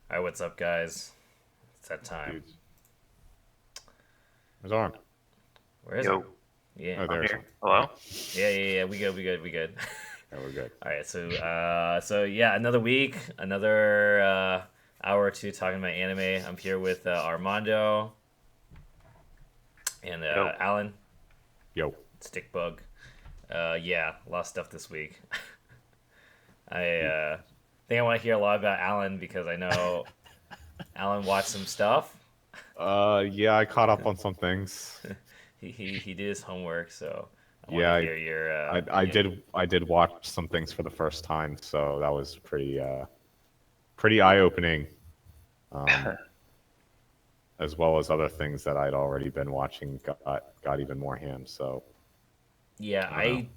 Alright, what's up, guys? It's that time. Dude, his arm. Where is it? Yo, Yeah. Oh, I'm there's here. one. Hello? Yeah. We good. Yeah, we're good. Alright, so yeah, another week, another hour or two talking about anime. I'm here with Armando and Yo. Alan, Yo. Stickbug. Yeah, a lot of stuff this week. I think I want to hear a lot about Alan because I know Alan watched some stuff. Yeah, I caught up on some things. He did his homework, so I want Yeah, to I, hear your I, I did I did watch some things for the first time, so that was pretty eye-opening, um, as well as other things that I'd already been watching got even more ham. So Yeah, I don't know. I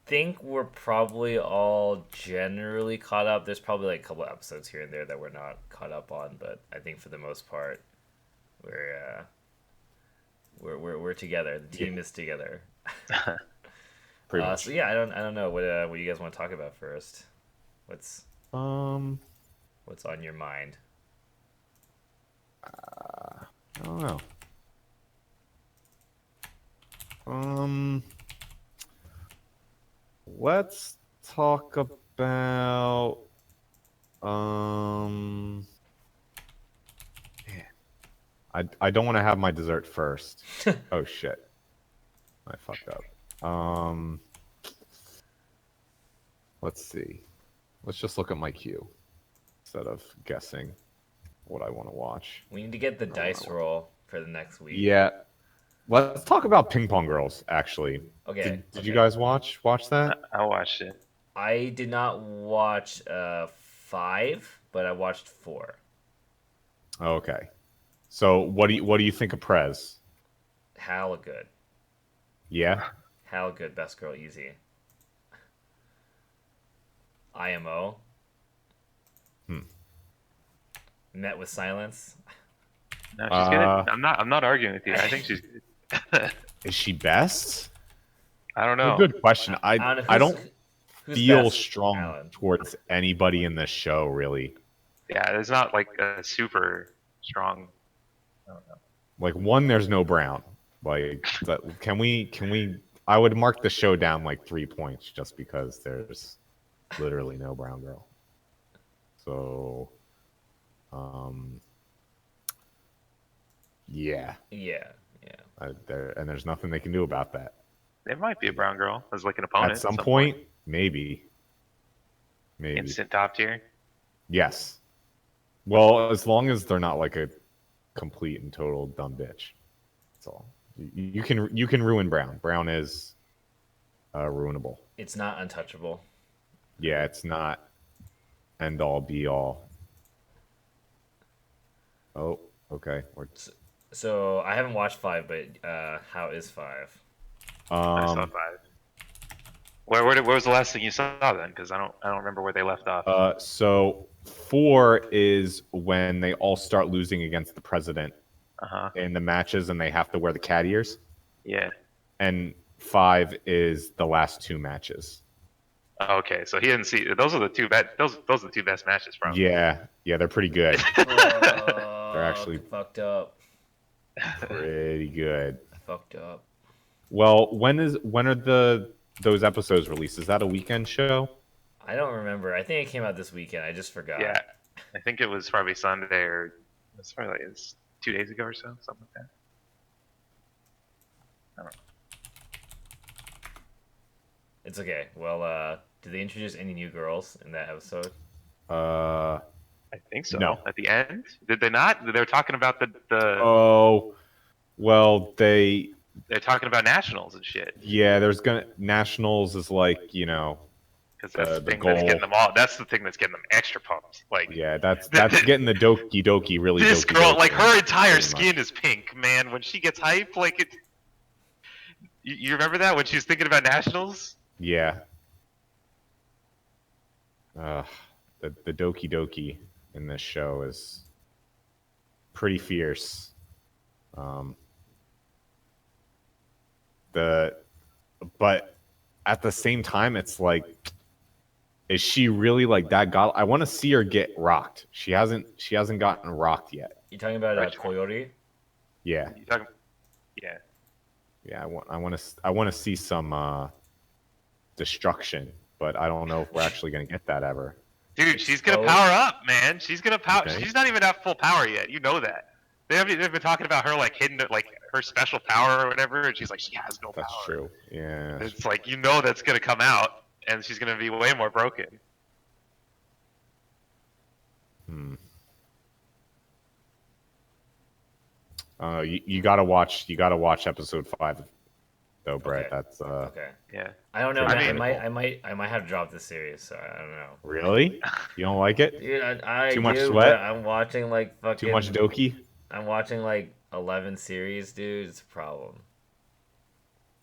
think we're probably all generally caught up. There's probably like a couple episodes here and there that we're not caught up on, but I think for the most part, we're uh, we're together. The Yeah, team is together. pretty So much. yeah, I don't know what you guys want to talk about first. What's Um, what's on your mind? I don't know. Um, let's talk about um. I don't want to have my dessert first. Oh shit. I fucked up. Let's see. Let's just look at my queue instead of guessing what I want to watch. We need to get the Or what I dice want. roll for the next week. Yeah. Let's talk about Ping Pong Girls, actually. Okay, Did you okay. guys watch that? I watched it. I did not watch five, but I watched four. Okay. So what do you think of Prez? Hell good. Yeah? Hell good. Best girl easy. IMO. Hmm. Met with silence. No, she's good. Uh I'm not arguing with you. I think she's good. is she best? I don't A know. good question. I I don't know I don't who's feel best, strong Alan. towards anybody in this show, really. Yeah, there's not like a super strong. I don't know. Like one, there's no Brown. Can we? I would mark the show down like 3 points just because there's literally no Brown girl. So, um, yeah, Yeah, yeah. there's nothing they can do about that. There might be a brown girl as like an At opponent at some some point. point, maybe, Instant top tier. yes. Well, as long as they're not like a complete and total dumb bitch. That's all. You can ruin Brown. Brown is ruinable. It's not untouchable. Yeah, it's not end all be all. Oh, okay. So I haven't watched five, but how is five? I saw Um, 5. Where was the last thing you saw then? Because I don't remember where they left off. so 4 is when they all start losing against the president Uh-huh. in the matches, and they have to wear the cat ears. Yeah. And 5 is the last 2 matches. Okay, so he didn't see. Those are the two best. Those are the two best matches, probably. Yeah, they're pretty good. They're Fuck, actually fucked up. pretty good. Fucked up. Well, when are those episodes released? Is that a weekend show? I don't remember. I think it came out this weekend. I just forgot. Yeah, I think it was probably Sunday or it's probably like it's 2 days ago or so, something like that. I don't know. It's okay. Well, did they introduce any new girls in that episode? Uh, I think so. No. At the end, did they not? They were talking about the oh, well, they're talking about nationals and shit. yeah, there's gonna nationals is like Because that's the the thing that's goal. getting them all. That's the thing that's getting them extra pumped. Like Yeah, that's getting the doki doki really. this doki girl, doki, like her entire pretty skin much. is pink, man. When she gets hype, like it. You remember that when she was thinking about nationals? Yeah. Uh, the doki doki in this show is pretty fierce. Um, the but at the same time, it's like Is she really like that god? I want to see her get rocked. She hasn't gotten rocked yet. You talking about Which one? Coyote? Yeah. You talking? Yeah. Yeah, I want to see some destruction, but I don't know if we're actually going to get that ever. Dude, she's gonna Exposed? power up, man. She's gonna power. Okay. She's not even at full power yet. You know that. They've been talking about her like hidden, like her special power or whatever, and she's like, she has no That's power. true. Yeah. It's like that's gonna come out, and she's gonna be way more broken. Hmm. You gotta watch episode 5 though, Brett. Okay. That's Okay. Yeah. I don't know. I Man. mean- I might have to drop this series. So I don't know. Really? You don't like it? Dude, I Too much do, sweat? but I'm watching like fucking. Too much Doki? I'm watching like 11 series, dude. It's a problem.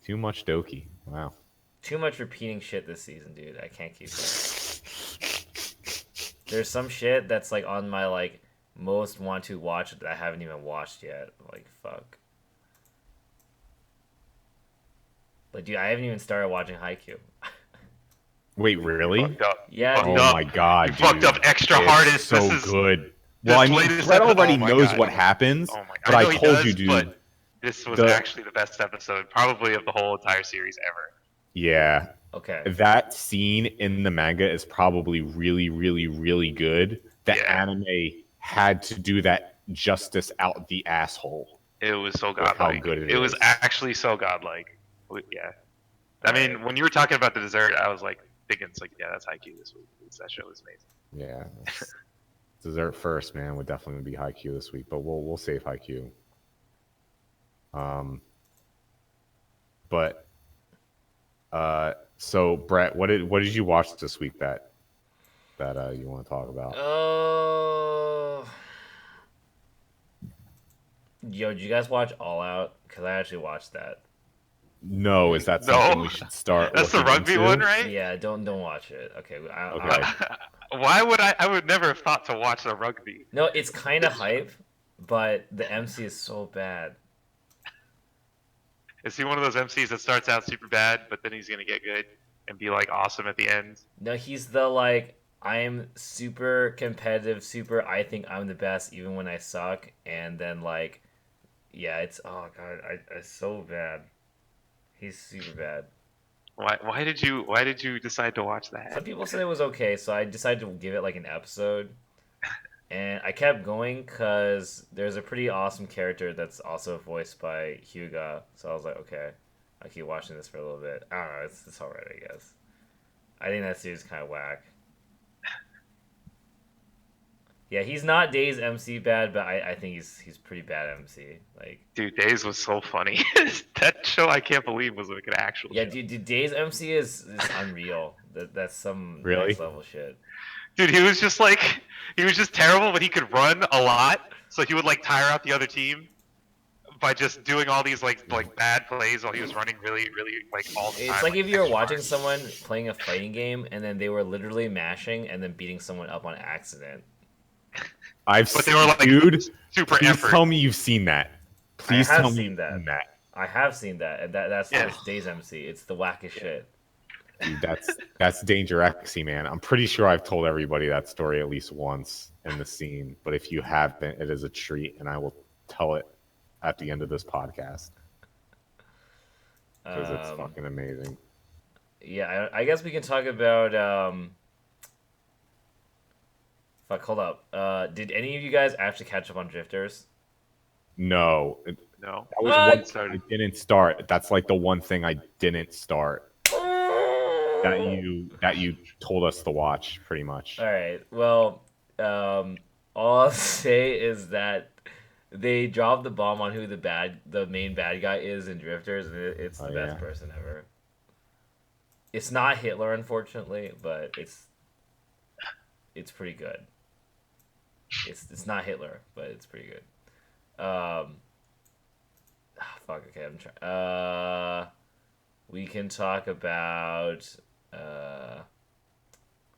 Too much Doki. Wow. Too much repeating shit this season, dude. I can't keep that. There's some shit that's like on my like most want to watch that I haven't even watched yet. Like fuck. Like dude, I haven't even started watching Haikyuu. Wait, really? Fucked up. Yeah, Fucked dude. Oh up. my god, You fucked up extra It's hardest. So This is good. this Well, I mean, latest Brett episode- already oh my knows God. what happens, Oh my god. but I I know he told does, you, dude. but this was actually the best episode, probably of the whole entire series ever. Yeah, Okay. that scene in the manga is probably really, really, really good. The Yeah. anime had to do that justice out the asshole. It was so With how godlike. good it It was is. actually so godlike. Yeah. I mean, when you were talking about the dessert, I was like thinking, it's like, yeah, that's Haikyuu this week. That show was amazing. Yeah. Dessert first, man, would definitely be Haikyuu this week, but we'll save Haikyuu. But so Brett, what did you watch this week that you want to talk about? Yo, did you guys watch All Out? Because I actually watched that. No, is that No. something we should start? That's the looking rugby into? one, right? Yeah, don't watch it. Okay. Okay. Why would I would never have thought to watch the rugby. No, it's kind of hype, but the MC is so bad. Is he one of those MCs that starts out super bad, but then he's gonna get good and be like awesome at the end? No, he's the like I'm super competitive, super I think I'm the best even when I suck, and then like yeah, it's oh god, it's so bad. He's super bad. Why did you decide to watch that? Some people said it was okay, so I decided to give it like an episode. And I kept going because there's a pretty awesome character that's also voiced by Hyuga. So I was like, okay, I'll keep watching this for a little bit. I don't know, it's alright, I guess. I think that series is kind of whack. Yeah, he's not Days MC bad, but I think he's pretty bad MC. Like, Dude, Days was so funny. That show I can't believe was like an actual yeah, show. dude, Days MC is unreal. That's some Really? next level shit. Dude, he was just terrible, but he could run a lot, so he would like tire out the other team by just doing all these like bad plays while he was running really, really like all the time. It's like if you were extra watching hard. someone playing a fighting game and then they were literally mashing and then beating someone up on accident. But they were like dude, super please effort. tell me you've seen that. Please have tell me seen you've that. seen that. I have seen that, and that's Yeah. Days MC. It's the wackest shit. Dude, that's Danger Xy, man. I'm pretty sure I've told everybody that story at least once in the scene. But if you haven't, it is a treat, and I will tell it at the end of this podcast because it's fucking amazing. Yeah, I guess we can talk about. Fuck, hold up. Did any of you guys actually catch up on Drifters? No, No. that was What? one I didn't start. That's like the one thing I didn't start that you told us to watch, pretty much. All right. Well, all I'll say is that they dropped the bomb on who the main bad guy is in Drifters, and it's the best person ever. It's not Hitler, unfortunately, but it's pretty good. It's not Hitler, but it's pretty good. Fuck. Okay, I'm trying. We can talk about.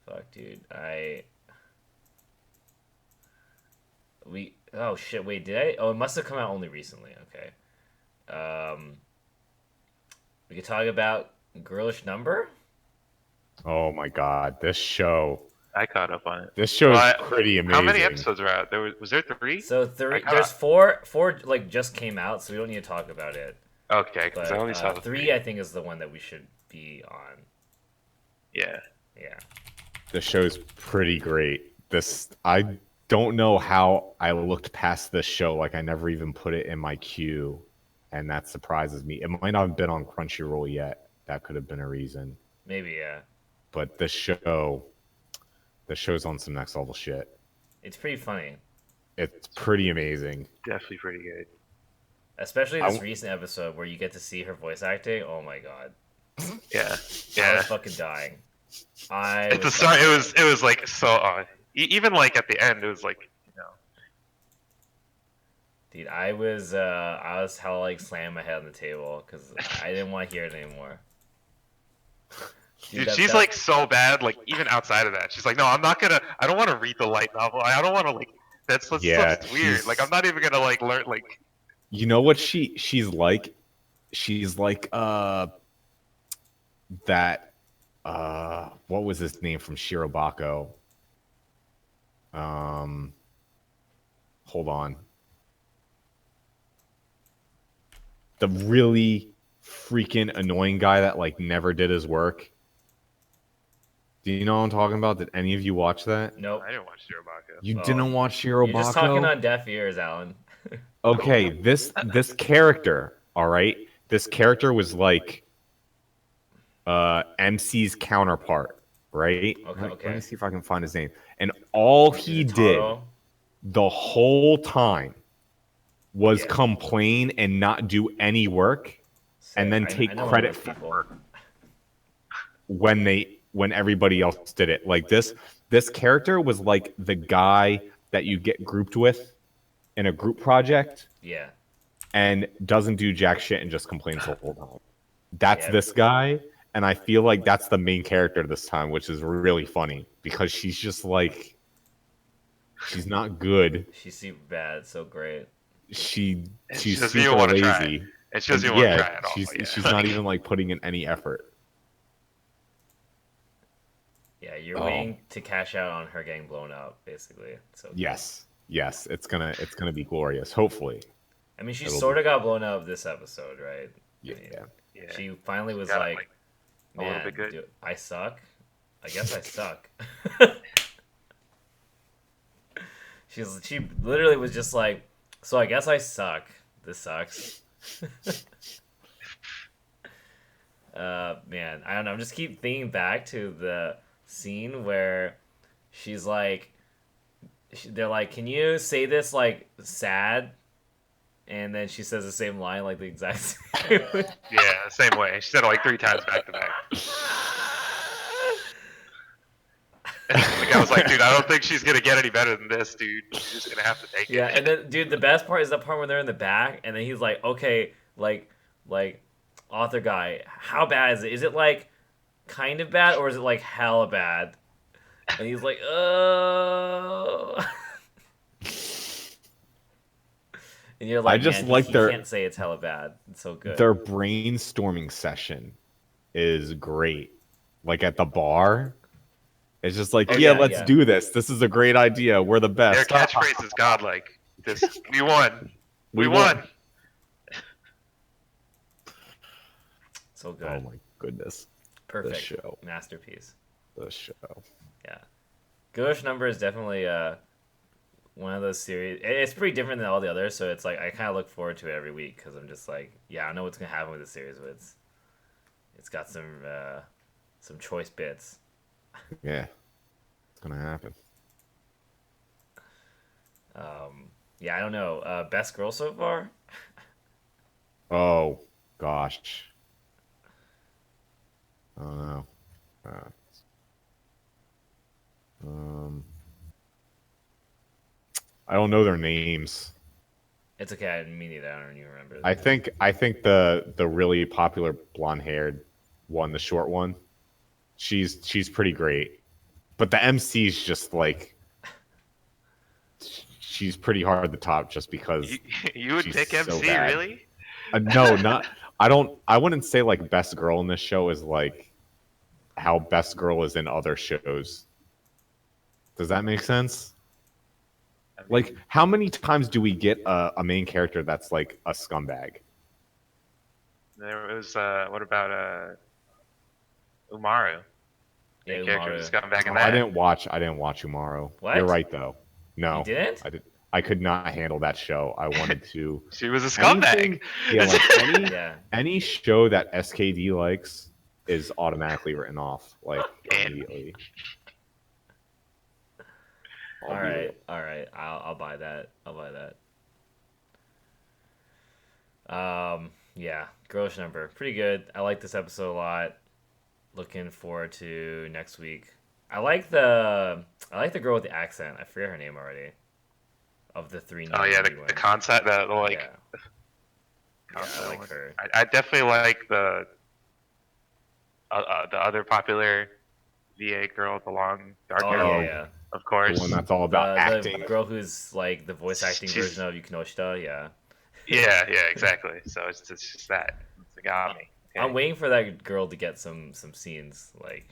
Fuck, dude. Oh shit! Wait, did I? Oh, it must have come out only recently. Okay. We could talk about Girlish Number. Oh my god, this show. I caught up on it. This show is Well, pretty amazing. How many episodes are out? Was there 3? So there's four like just came out, so we don't need to talk about it. Okay, because But I only saw the 3, I think, is the one that we should be on. Yeah. Yeah. The show's pretty great. I don't know how I looked past this show. Like I never even put it in my queue, and that surprises me. It might not have been on Crunchyroll yet. That could have been a reason. Maybe, yeah. But the show's on some next level shit. It's pretty funny. It's pretty amazing. Definitely pretty good. Especially this recent episode where you get to see her voice acting. Oh my god. Yeah. I was fucking dying. At the start, it was like so. Even like at the end, it was like, Dude, I was hella like slamming my head on the table because I didn't want to hear it anymore. Dude, she's like so bad. Like even outside of that, she's like, no, I don't want to read the light novel. I don't want to like. That's weird. Like I'm not even gonna like learn like. You know what she's like? She's like that what was his name from Shirobako? Hold on. The really freaking annoying guy that like never did his work. Do you know what I'm talking about? Did any of you watch that? Nope. I didn't watch Shirobako. You didn't watch Shirobako? You're just talking on deaf ears, Alan. Okay, this character, all right? This character was like MC's counterpart, right? Okay. Let me see if I can find his name. And all he did the whole time was complain and not do any work, and then take credit for work when everybody else did it. Like this character was like the guy that you get grouped with in a group project. Yeah. And doesn't do jack shit and just complains the whole time. That's this guy, and I feel like that's the main character this time, which is really funny because she's just like, she's not good. She's super bad. It's so great. She's super lazy. And she doesn't even want to try at all. She's not even like putting in any effort. Yeah, you're waiting to cash out on her getting blown up, basically. So yes, it's gonna be glorious. Hopefully. I mean, she sort of got blown up this episode, right? Yeah. She finally was like, man, dude, I suck. I guess I suck. She literally was just like, so I guess I suck. This sucks. Man, I don't know. I just keep thinking back to the scene where she's like, they're like, can you say this like sad? And then she says the same line, like the exact same way. Yeah, same way. She said it like 3 times back to back. And the guy was like, dude, I don't think she's going to get any better than this, dude. She's just going to have to take it. Yeah, and then, dude, the best part is the part where they're in the back, and then he's like, okay, like, author guy, how bad is it? Is it, like, kind of bad, or is it, like, hella bad? And he's like, oh... And you're like, I just man, like he their can't say it's hella bad. It's so good. Their brainstorming session is great. Like at the bar, it's just like, let's do this. This is a great idea. We're the best. Their catchphrase is godlike. We won. We won. So good. Oh my goodness. Perfect. The show. Masterpiece. The show. Yeah. Ghost Number is definitely one of those series. It's pretty different than all the others, so it's like I kind of look forward to it every week because I'm just like, I know what's gonna happen with the series, but it's got some choice bits. Yeah, it's gonna happen. Yeah, I don't know. Best girl so far? Oh gosh, I don't know. I don't know their names. It's okay. Me neither. I don't even remember. I think the really popular blonde-haired one, the short one, she's pretty great. But the MC's just like, she's pretty hard to top just because you would pick so MC, bad. really? No, not. I wouldn't say like best girl in this show is like how Best Girl is in other shows. Does that make sense? I mean, Like, how many times do we get a main character that's like a scumbag? there was what about Umaru? Yeah, Main character Umaru. just come back in Oh, that. I didn't watch Umaru. What? You're right though. No, You didn't? I did. I could not handle that show. I wanted to. She was a scumbag. Anything, yeah, like Yeah. any show that SKD likes is automatically written off, like Damn. immediately. All right. I'll buy that. Yeah, Girlish Number, pretty good. I like this episode a lot. Looking forward to next week. I like the girl with the accent. I forget her name already. Of the three. Oh yeah, the ones. concept, the like. Yeah. Yeah, concept I like one. her. I definitely like the other popular VA girl with the long dark Oh hair. yeah. Of The course. one that's all about acting. The girl who's like the voice acting She's- version of Yukinoshita. Yeah. Yeah, exactly. So it's just that. It's got me. Okay. I'm waiting for that girl to get some scenes. Like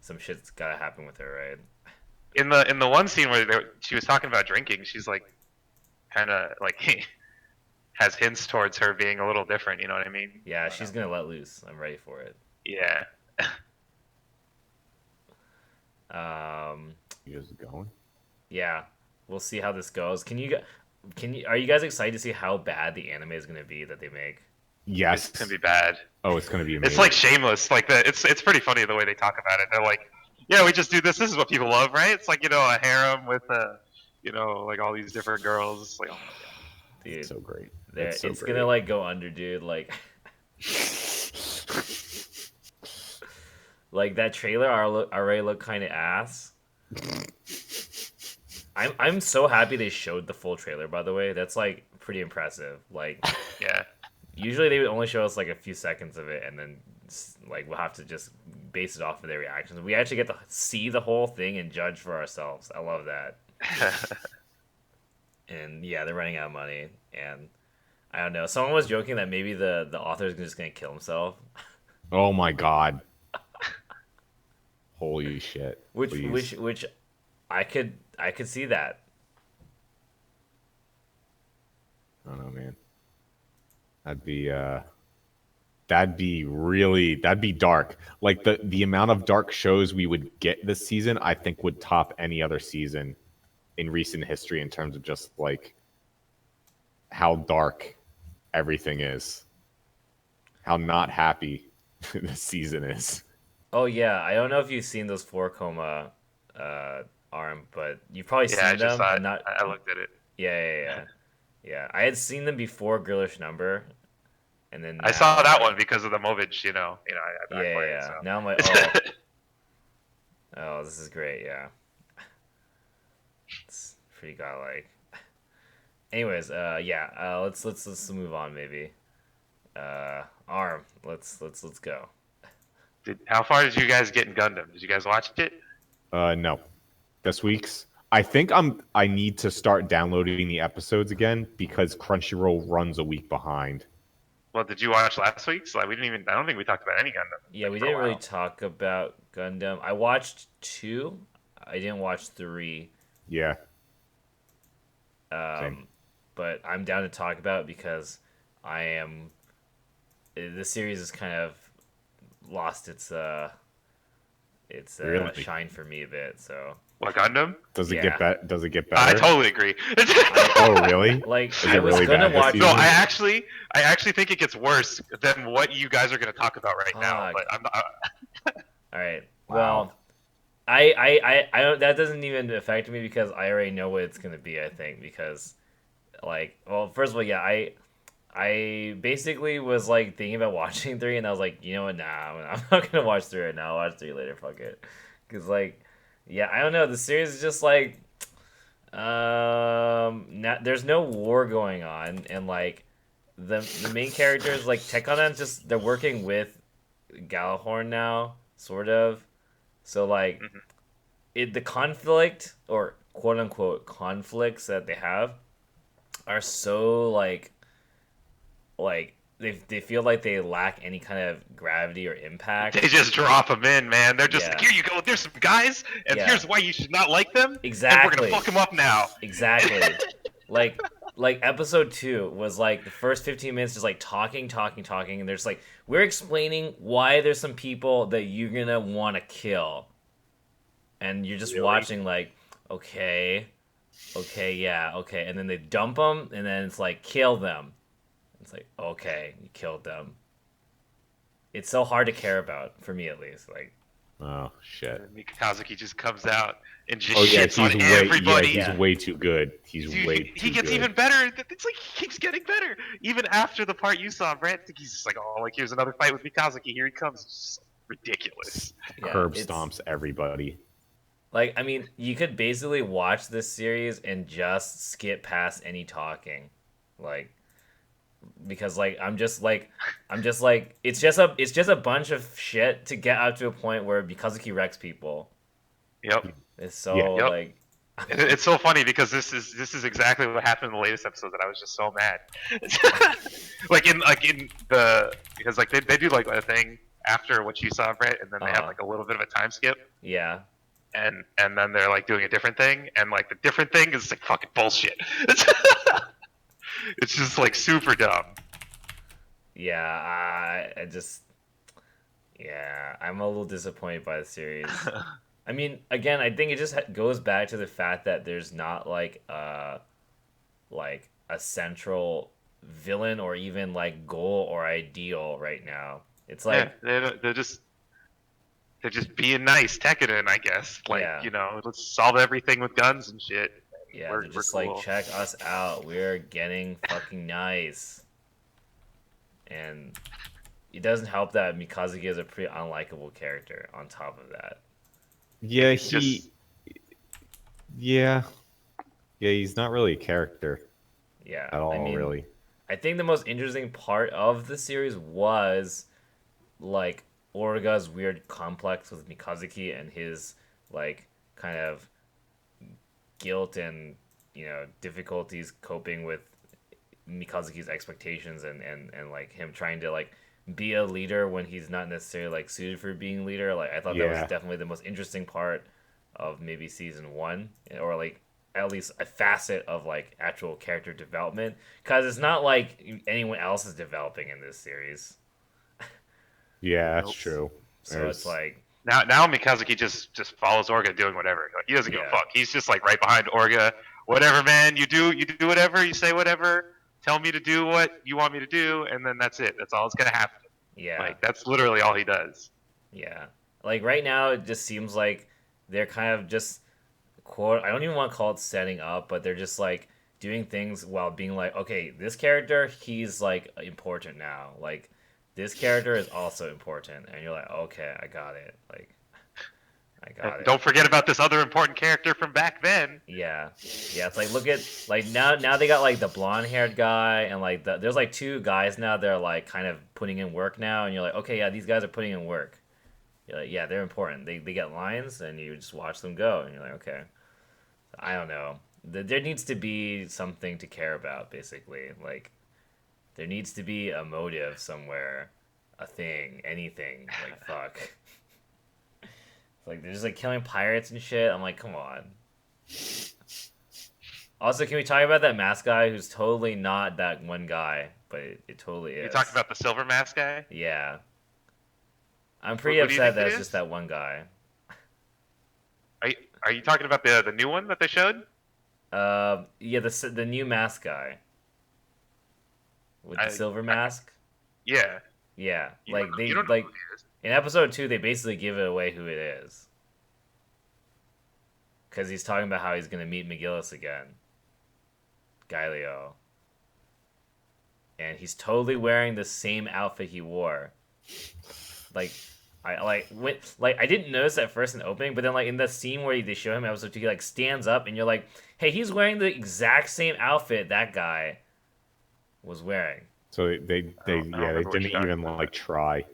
some shit's gotta happen with her, right? In the one scene where she was talking about drinking, she's like, kind of like has hints towards her being a little different. You know what I mean? Yeah, she's gonna let loose. I'm ready for it. Yeah. You guys going? Yeah, we'll see how this goes. Are you guys excited to see how bad the anime is gonna be that they make? Yes. It's gonna be bad. Oh, it's gonna be amazing. It's like Shameless. Like it's pretty funny the way they talk about it. They're like, yeah, we just do this. This is what people love, right? It's like a harem with like all these different girls. It's like, oh my god. Dude, It's so great. it's so great. gonna like go under, dude. Like, like that trailer already looked kind of ass. I'm so happy they showed the full trailer. By the way, that's like pretty impressive. Like, Yeah. usually they would only show us like a few seconds of it, and then like we'll have to just base it off of their reactions. We actually get to see the whole thing and judge for ourselves. I love that. And yeah, they're running out of money, and I don't know. Someone was joking that maybe the author is just gonna kill himself, Oh my god. Holy shit. which Please. which I could see that. I don't know, man. That'd be dark. Like the amount of dark shows we would get this season, I think would top any other season in recent history in terms of just like how dark everything is. How not happy this season is. Oh yeah, I don't know if you've seen those 4 arm, but you've probably Yeah, I seen just them. saw And it. not I looked at it. yeah. I had seen them before Girlish Number, and then I saw that now- one because of the Movage. I played it, so. Now I'm like, oh, this is great. Yeah, it's pretty godlike. Anyways, let's move on maybe. Arm, let's go. How far did you guys get in Gundam? Did you guys watch it? No. This week's. I think I need to start downloading the episodes again because Crunchyroll runs a week behind. Well, did you watch last week's? Like, I don't think we talked about any Gundam. Yeah, we for a didn't really while. talk about Gundam. I watched 2. I didn't watch 3. Yeah. Same. But I'm down to talk about it because the series has kind of lost its Really? shine for me a bit. So What, Gundam? Does it Yeah. get better? Does it get I better? totally agree. Oh, really? like Is I it was really gonna bad this watch. season? No, I actually think it gets worse than what you guys are going to talk about right now. Fuck. But I'm not. All right. Wow. Well, I don't. That doesn't even affect me because I already know what it's gonna be. I think because, first of all, yeah, I basically was like thinking about watching 3, and I was like, you know what, nah, I'm not gonna watch 3 right now. I'll watch 3 later. Fuck it. Cause yeah, I don't know. The series is just like, there's no war going on, and like the main characters like Tekonan's they're working with Galahorn now, sort of. So like, the conflict or quote unquote conflicts that they have are so like they feel like they lack any kind of gravity or impact. They just drop them in, man. They're just Yeah. like, here you go. There's some guys, and Yeah. here's why you should not like them. Exactly. And we're gonna fuck them up now. Exactly. like episode 2 was like the first 15 minutes just like talking, and there's like we're explaining why there's some people that you're gonna want to kill, and you're just watching like, okay, yeah, okay, and then they dump them, and then it's like kill them. It's like, okay, you killed them. It's so hard to care about, for me at least. Like, Oh shit. And Mikazuki just comes out and just Oh yeah, shits on he's way everybody. he's way too good. He's Dude, way he too gets good. even better. It's like he keeps getting better. Even after the part you saw, Brett, he's just like, oh, like here's another fight with Mikazuki. Here he comes. It's just ridiculous. yeah, Curb it's- stomps everybody. Like, I mean, you could basically watch this series and just skip past any talking, like, because like I'm just like it's just a bunch of shit to get up to a point where Mikazuki wrecks people. Yep. It's so Yeah. Yep. like It's so funny because this is exactly what happened in the latest episode that I was just so mad. like in the because like they do like a thing after what you saw, Brett, and then they have like a little bit of a time skip. yeah. And then they're like doing a different thing, and like the different thing is like fucking bullshit. It's just like super dumb. Yeah, I just yeah, I'm a little disappointed by the series. I mean, again, I think it just goes back to the fact that there's not like a central villain or even like goal or ideal right now. It's like Yeah, they're just being nice, Tekkanen, I guess. Like, Yeah. you know, let's solve everything with guns and shit. yeah, We're they're just cool. like check us out. We're getting fucking nice. And it doesn't help that Mikazuki is a pretty unlikable character on top of that. Yeah, It's just- Yeah, he's not really a character Yeah. at all, I mean, really. I think the most interesting part of the series was like Orga's weird complex with Mikazuki and his like kind of guilt and difficulties coping with Mikazuki's expectations and like him trying to like be a leader when he's not necessarily like suited for being a leader. Like I thought that was Yeah. definitely the most interesting part of maybe season 1, or like at least a facet of like actual character development, because it's not like anyone else is developing in this series. Yeah, that's Nope. true. So There's- it's like Now Mikazuki just follows Orga doing whatever. Like, he doesn't give Yeah. a fuck. He's just like right behind Orga. Whatever, man. You do whatever. You say whatever. Tell me to do what you want me to do, and then that's it. That's all that's gonna happen. yeah. Like that's literally all he does. Yeah. Like right now it just seems like they're kind of just I don't even want to call it setting up, but they're just like doing things while being like, okay, this character, he's like important now. Like this character is also important, and you're like, okay, I got it. Like I got it. Don't forget about this other important character from back then. Yeah. Yeah, it's like look at like now they got like the blonde-haired guy, and like there's like 2 guys now that are like kind of putting in work now, and you're like, okay, yeah, these guys are putting in work. You're like, yeah, they're important. They get lines, and you just watch them go, and you're like, okay. I don't know. There needs to be something to care about, basically. Like, there needs to be a motive somewhere, a thing, anything. Like, fuck. It's like they're just like killing pirates and shit. I'm like, come on. Also, can we talk about that mask guy who's totally not that one guy, but it totally is. You talked about the silver mask guy. Yeah. I'm pretty What do you upset think that it it's is? just that one guy. Are you talking about the new one that they showed? Yeah, the new mask guy with the I- silver mask. Yeah. Yeah, You like don't- they you don't know like who he is. in episode 2 they basically give it away who it is, because he's talking about how he's gonna meet McGillis again, Gaileo, and he's totally wearing the same outfit he wore. Like I didn't notice at first in the opening, but then like in the scene where they show him in episode 2, he like stands up, and you're like, hey, he's wearing the exact same outfit that guy was wearing. So they I don't remember what didn't you're talking even about. like try.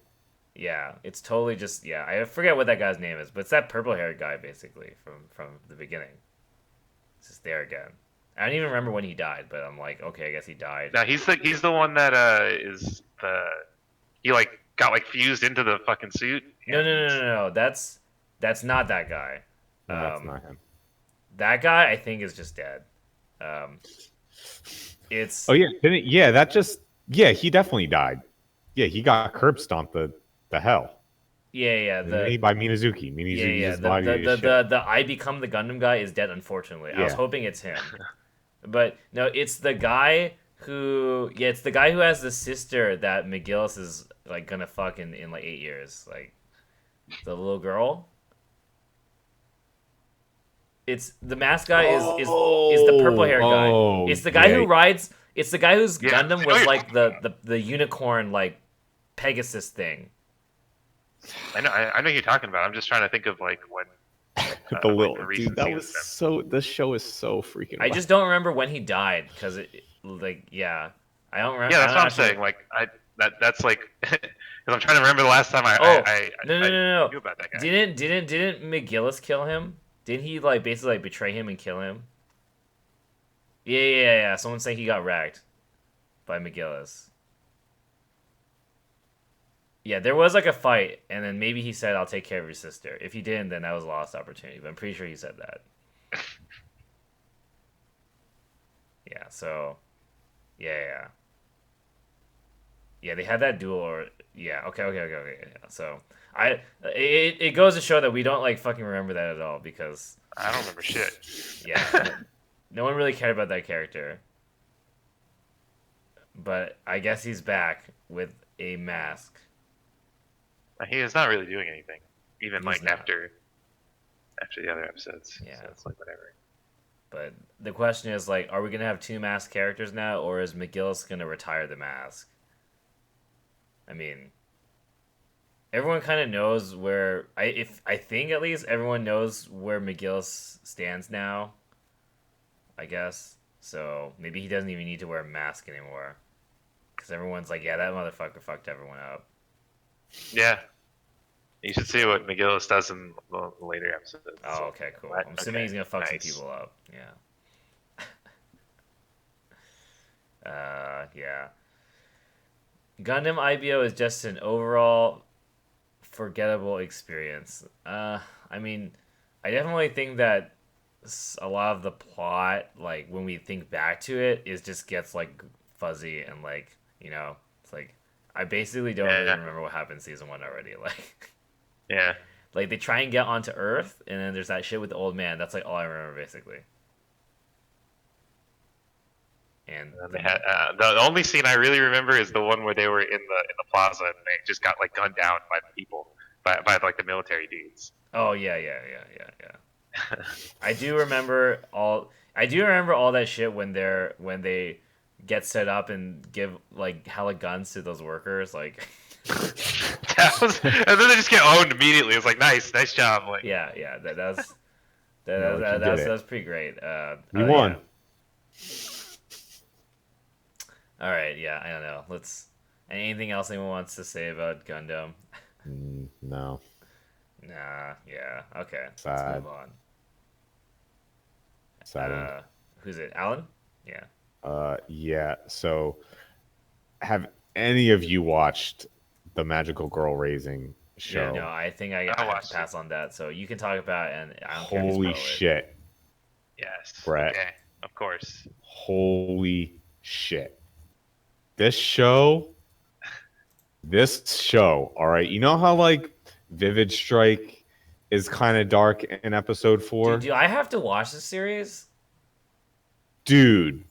Yeah, it's totally just I forget what that guy's name is, but it's that purple haired guy basically from the beginning. It's just there again. I don't even remember when he died, but I'm like, okay, I guess he died. No, he's the one that he like got like fused into the fucking suit. No. That's not that guy. No, that's not him. That guy, I think, is just dead. It's. Oh yeah, didn't yeah that just yeah he definitely died. Yeah, he got curb stomped the hell. Yeah. By Minazuki. Minazuki's body is shit. The I Become the Gundam guy is dead, unfortunately. I was Yeah. hoping it's him. But no, it's the guy who it's the guy who has the sister that McGillis is like gonna fuck in like 8 years. Like the little girl. It's the mask guy is the purple hair guy. It's the guy who rides. It's the guy whose Gundam was like the unicorn like Pegasus thing. I know who you're talking about. I'm just trying to think of like when. The little the dude, that recency was of them. so. This show is so freaking. I just don't remember when he died because I don't remember. Yeah, I that's don't what I'm actually- saying. Like that's like because I'm trying to remember the last time I No. knew about that guy. Didn't McGillis kill him? Didn't he like basically like betray him and kill him? Yeah. Someone's saying he got wrecked by McGillis. Yeah, there was like a fight, and then maybe he said, "I'll take care of your sister." If he didn't, then that was a lost opportunity. But I'm pretty sure he said that. Yeah. So, yeah. They had that duel, or yeah. Okay. Yeah. So it goes to show that we don't like fucking remember that at all because I don't remember shit. yeah, no one really cared about that character. But I guess he's back with a mask. He is not really doing anything, even He's like not. after the other episodes. Yeah. So it's like whatever. But the question is like, are we gonna have two masked characters now, or is McGillis gonna retire the mask? I mean, everyone kind of knows where I think at least everyone knows where McGillis stands now. I guess so. Maybe he doesn't even need to wear a mask anymore, because everyone's like, yeah, that motherfucker fucked everyone up. Yeah. You should see what McGillis does in the later episodes. Oh, okay, cool. What? I'm assuming Okay, he's gonna fuck some nice. people up. Yeah. Yeah. Gundam IBO is just an overall forgettable experience. I mean, I definitely think that a lot of the plot, like when we think back to it, is just gets like fuzzy and like it's like I basically don't really remember what happened in season 1 already. Like, Yeah. like they try and get onto Earth, and then there's that shit with the old man. That's like all I remember basically. And And they had, the only scene I really remember is the one where they were in the plaza and they just got like gunned down by the people, by like the military dudes. oh yeah. I do remember all that shit when they get set up and give like hella guns to those workers. Like, And then they just get owned immediately. It's like nice job. Like yeah, that's No, you did it. that's pretty great. We won. Yeah. All right, yeah, I don't know. Anything else anyone wants to say about Gundam? No. Nah, yeah, okay. Sad. Let's move on. Sad. Who's it? Alan? Yeah. Yeah. So, have any of you watched the Magical Girl Raising show? Yeah, no, I think I have watched to pass on that. So you can talk about it, and I don't care if you Holy spoil it. shit, yes, Brett. Okay, of course. Holy shit. This show, all right. You know how like Vivid Strike is kind of dark in episode 4? Do I have to watch this series? Dude.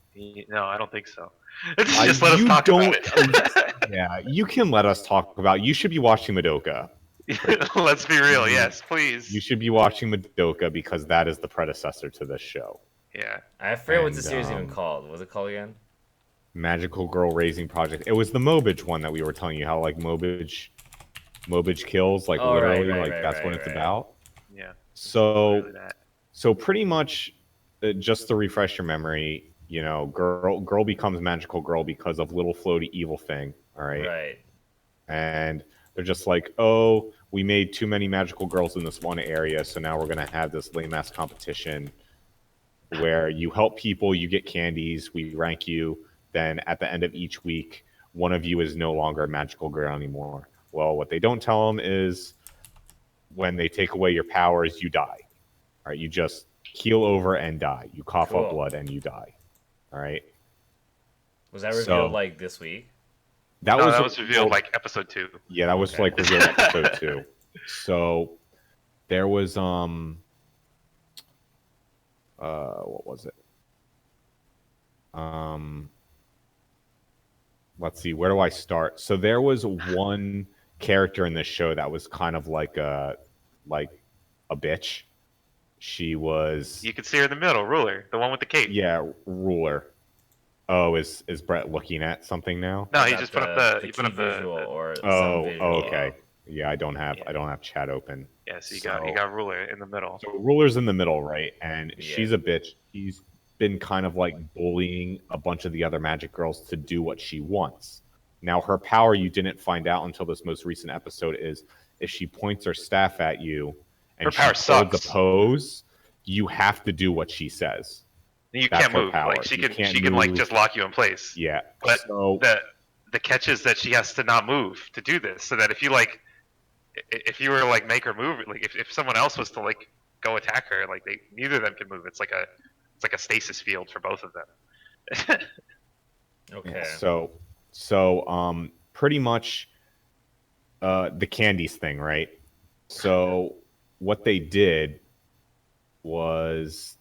No, I don't think so. Just let us you talk don't- about it. Yeah, you can let us talk about. You should be watching Madoka. Let's be real. Yes, please. You should be watching Madoka because that is the predecessor to this show. Yeah. I forget what the And, series even called. What's it called again? Magical Girl Raising Project. It was the Mobage one that we were telling you how like Mobage kills like Oh, right, literally right, like right, that's right, what it's right. about. Yeah. So Literally that. so pretty much just to refresh your memory, girl becomes magical girl because of little floaty evil thing, all right? Right. And they're just like, oh, we made too many magical girls in this one area, so now we're gonna have this lame ass competition where you help people, you get candies, we rank you. Then at the end of each week, one of you is no longer a magical girl anymore. Well, what they don't tell them is when they take away your powers, you die. All right, you just keel over and die. You cough up blood and you die. All right. Was that revealed like this week? That was revealed like episode 2. Yeah, that was like revealed episode 2. So there was what was it? Let's see, where do I start? So there was one character in this show that was kind of like a bitch. She was. You could see her in the middle, Ruler, the one with the cape. Yeah, Ruler. Oh, is Brett looking at something now? No, he just put up the visual or oh, visual. Okay. Yeah, I don't have chat open. Yeah, so you got Ruler in the middle. So Ruler's in the middle, right? And she's a bitch. She's been kind of like bullying a bunch of the other magic girls to do what she wants. Now her power, you didn't find out until this most recent episode, is if she points her staff at you and her power she holds the pose, you have to do what she says. You can't move. Like she can like just lock you in place. Yeah. But the catch is that she has to not move to do this, so that if you were to like make her move, like if someone else was to like go attack her, like neither of them can move. It's like a stasis field for both of them. Okay. So pretty much the candies thing, right? So what they did was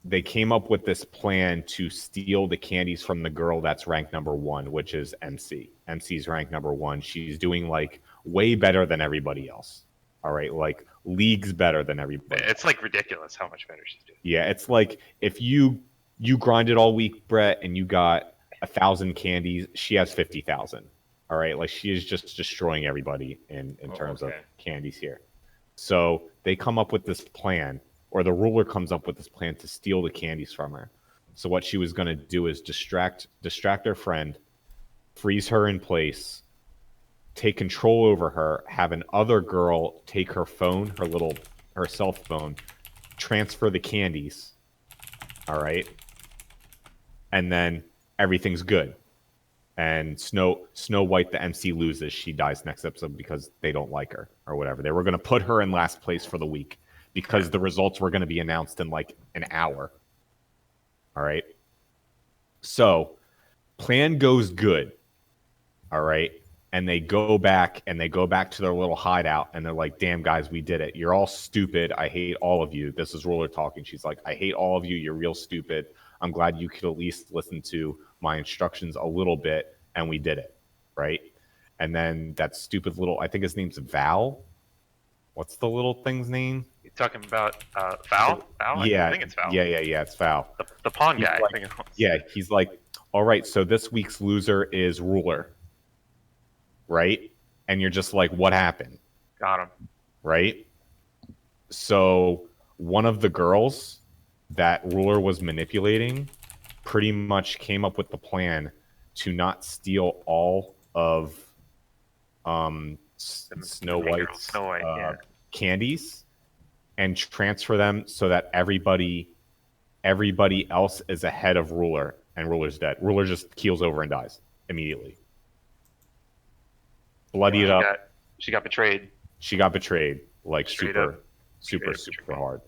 they came up with this plan to steal the candies from the girl that's ranked number 1, which is MC. MC's ranked number 1. She's doing like way better than everybody else. All right, like leagues better than everybody. It's like ridiculous how much better she's doing. Yeah, it's like if you grinded all week, Brett, and you got 1,000 candies, she has 50,000. All right, like she is just destroying everybody in terms of candies here. So they come up with this plan, or the Ruler comes up with this plan to steal the candies from her. So what she was going to do is distract her friend, freeze her in place, take control over her, have an other girl take her phone, her cell phone, transfer the candies. All right. And then everything's good. And Snow White, the MC, loses. She dies next episode because they don't like her or whatever. They were going to put her in last place for the week because the results were going to be announced in like an hour. All right. So plan goes good. All right. And they go back to their little hideout and they're like, damn, guys, we did it. You're all stupid. I hate all of you. This is Ruler talking. She's like, I hate all of you. You're real stupid. I'm glad you could at least listen to my instructions a little bit. And we did it. Right. And then that stupid little, I think his name's Val. What's the little thing's name? You're talking about Val? Val? Yeah. I think it's Val. Yeah. It's Val. The pawn guy. Like, I think it was. Yeah. He's like, all right, so this week's loser is Ruler. Right? And you're just like, what happened? Got him. Right? So one of the girls that Ruler was manipulating pretty much came up with the plan to not steal all of Snow White's candies and transfer them so that everybody else is ahead of Ruler, and Ruler's dead. Ruler just keels over and dies immediately. Bloodied up. She got betrayed. She got betrayed, like super hard.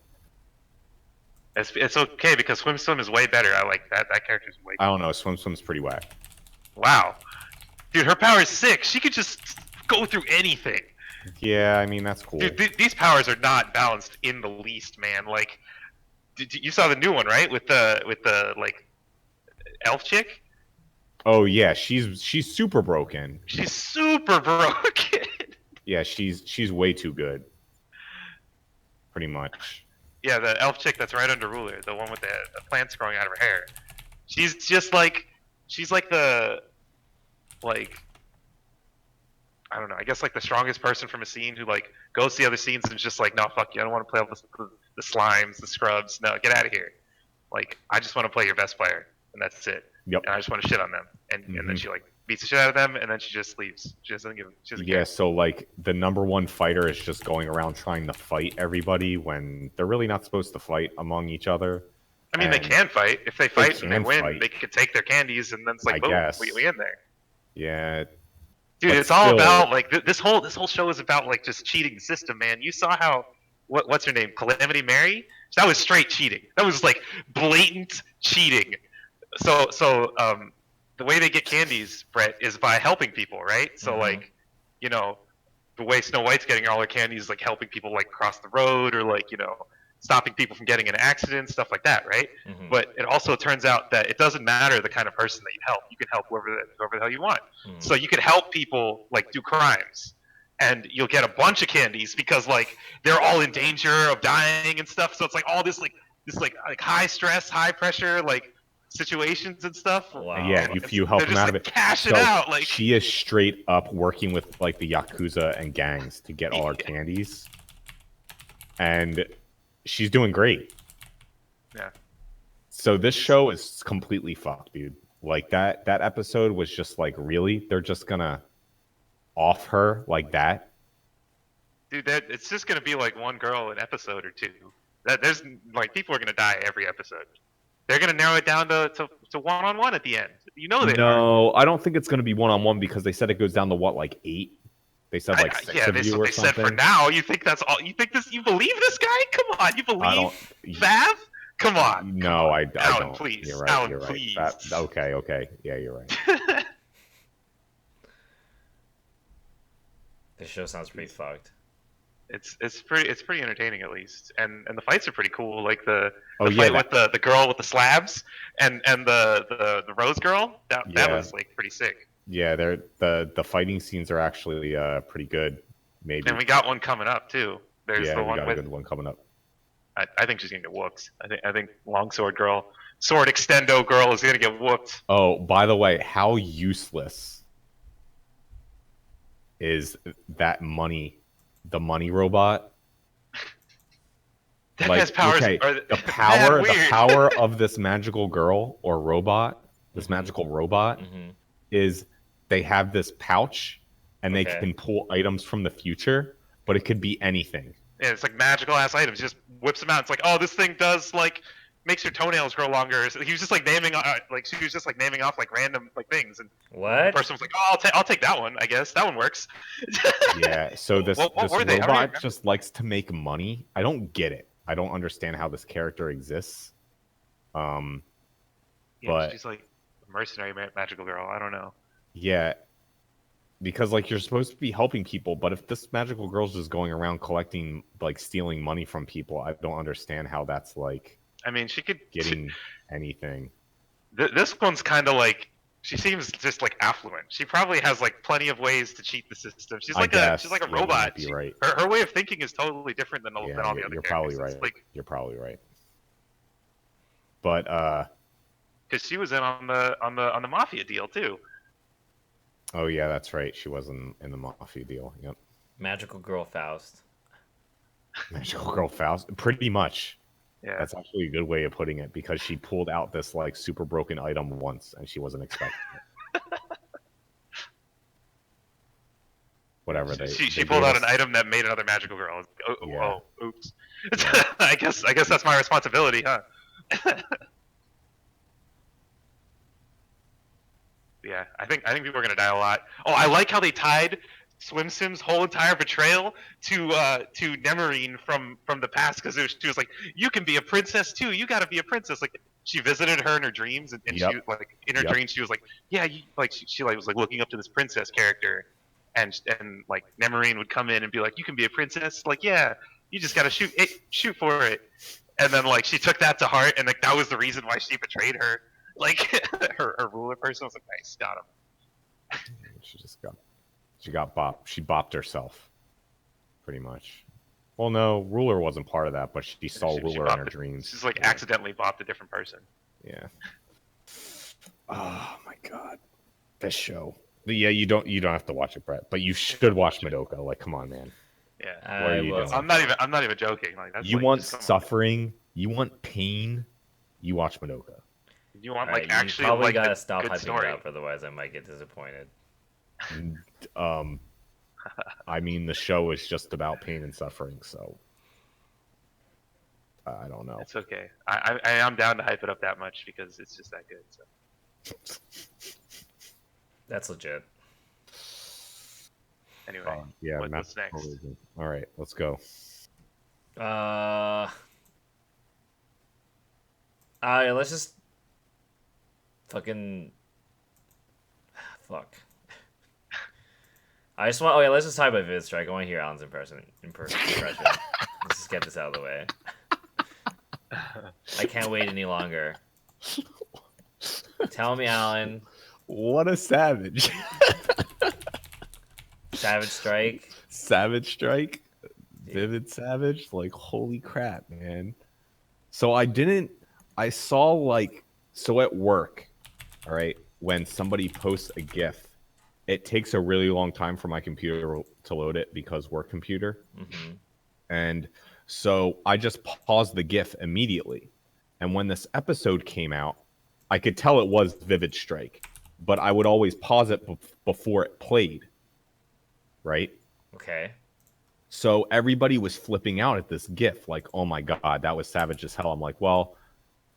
It's okay because Swim is way better. I like that. That character's way better. I don't know. Swim's pretty whack. Wow. Dude, her power is 6. She could just go through anything. Yeah, I mean, that's cool. Dude, these powers are not balanced in the least, man. Like, you saw the new one, right? With the like, elf chick? Oh, yeah. She's super broken. She's super broken. Yeah, she's way too good. Pretty much. Yeah, the elf chick that's right under Ruler, the one with the plants growing out of her hair. She's just like, the, like, I don't know, I guess like the strongest person from a scene who like goes to the other scenes and is just like, no, fuck you, I don't want to play all the slimes, the scrubs, no, get out of here. Like, I just want to play your best player, and that's it. Yep. And I just want to shit on them. And then she like beats the shit out of them, and then she just leaves. She doesn't care. So like the number one fighter is just going around trying to fight everybody when they're really not supposed to fight among each other. I mean, they can fight. If they fight and they win, fight. they could take their candies, and then it's like, I boom, guess. we in there. Yeah. Dude, But it's all still- about like this whole show is about like just cheating the system, man. You saw how what's her name, Calamity Mary? That was straight cheating. That was like blatant cheating. So the way they get candies, Brett, is by helping people, right? So like, you know, the way Snow White's getting all her candies is like helping people like cross the road or like, you know, stopping people from getting in accidents, stuff like that, right? But it also turns out that it doesn't matter the kind of person that you help. You can help whoever the hell you want. So you could help people like do crimes, and you'll get a bunch of candies because like they're all in danger of dying and stuff. So it's like all this high stress, high pressure like situations and stuff. Wow. Yeah, if you help They're them just, out of like, it. cash it out, like- she is straight up working with like the Yakuza and gangs to get all her candies. And she's doing great. Yeah. So this show is completely fucked, dude. Like that episode was just like, really? They're just gonna off her like that? Dude, it's just gonna be like one girl an episode or two. There's like people are gonna die every episode. They're gonna narrow it down to one-on-one at the end. You know they are. No, I don't think it's gonna be one-on-one because they said it goes down to what, like 8? They said like 6 of you or they something. said for now. You think that's all? You think this? You believe this guy? Come on, you believe Fav? Come on. No, I Alan, don't. please. You're right. Alan, you're please. right. Okay. Yeah, you're right. This show sounds pretty fucked. It's pretty entertaining at least, and the fights are pretty cool. Like the Oh, yeah, fight with the girl with the slabs and the Rose girl. That was like pretty sick. Yeah, the fighting scenes are actually pretty good. Maybe. And we got one coming up too. There's yeah, the we one got with. a good one coming up. I think she's gonna get whooped. I think Longsword girl, Sword Extendo girl is gonna get whooped. Oh, by the way, how useless is that the money robot? That Like, guy's powers okay, are the power weird. of this magical girl or robot, this magical robot, is they have this pouch and they can pull items from the future, but it could be anything. Yeah, it's like magical ass items. Just whips them out. It's like, oh, this thing does like makes your toenails grow longer. So he was just like naming, like she was just like naming off like random like things, and What? the person was like, oh, I'll take that one. I guess that one works. Yeah. So this What were they? I don't robot remember. just likes to make money. I don't get it. I don't understand how this character exists. Yeah, but she's like a mercenary magical girl. I don't know. yeah, because like you're supposed to be helping people, but if this magical girl's just going around collecting, like stealing money from people, I don't understand how that's like I mean, she could getting anything. This one's kind of like she seems just like affluent. She probably has like plenty of ways to cheat the system. She's like a Yeah, you robot. might be right. Her way of thinking is totally different than all the other You're characters. probably It's right. like, You're probably right. But because she was in on the mafia deal too. oh yeah, that's right. She was in the mafia deal. Yep. Magical Girl Faust. Magical Girl Faust. Pretty much. Yeah. That's actually a good way of putting it because she pulled out this like super broken item once and she wasn't expecting it. Whatever She pulled out an item that made another magical girl. Oh, oops. Yeah. I guess that's my responsibility, huh? Yeah, I think people are gonna die a lot. Oh, I like how they tied Swim Sim's whole entire betrayal to Nemarine from the past because she was like, "You can be a princess too. You got to be a princess." Like she visited her in her dreams, and Yep. she like in her dreams she was like, "Yeah," she like was like looking up to this princess character, and like Nemarine would come in and be like, "You can be a princess." Like, yeah, you just got to shoot for it. And then like she took that to heart, and like that was the reason why she betrayed her. Like her ruler person was like, "Nice, got him." She got bopped. She bopped herself, pretty much. Well, no, Ruler wasn't part of that, but she saw Ruler in her dreams. She's like accidentally bopped a different person. Yeah. Oh my god, this show. Yeah, you don't have to watch it, Brett, but you should watch Madoka. Like, come on, man. Yeah. What are you doing? I'm not even joking. Like, that's You like, want just come on. suffering? You want pain? You watch Madoka. You want Alright, like actually you probably like gotta a stop good hyping story. it up, otherwise I might get disappointed. I mean, the show is just about pain and suffering, so I don't know. It's okay. I'm down to hype it up that much because it's just that good. So That's legit. anyway, Yeah, what's next? All right, let's go. Let's just fucking fuck. I just want. Okay, let's just talk about Vivid Strike. I want to hear Alan's impression. Let's just get this out of the way. I can't wait any longer. Tell me, Alan. What a savage! Savage Strike. Savage Strike, Vivid Savage. Like holy crap, man! So I saw like so at work. All right, when somebody posts a GIF, it takes a really long time for my computer to load it because work computer. Mm-hmm. And so I just paused the GIF immediately. And when this episode came out, I could tell it was Vivid Strike, but I would always pause it before it played. Right? Okay. So everybody was flipping out at this GIF, like, oh my God, that was savage as hell. I'm like, well,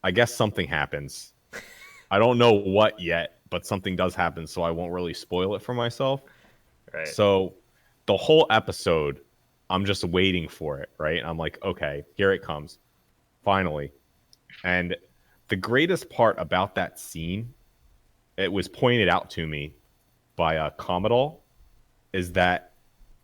I guess something happens. I don't know what yet, but something does happen, so I won't really spoil it for myself. Right. So the whole episode, I'm just waiting for it, right? I'm like, okay, here it comes. Finally. And the greatest part about that scene, it was pointed out to me by a Commodore, is that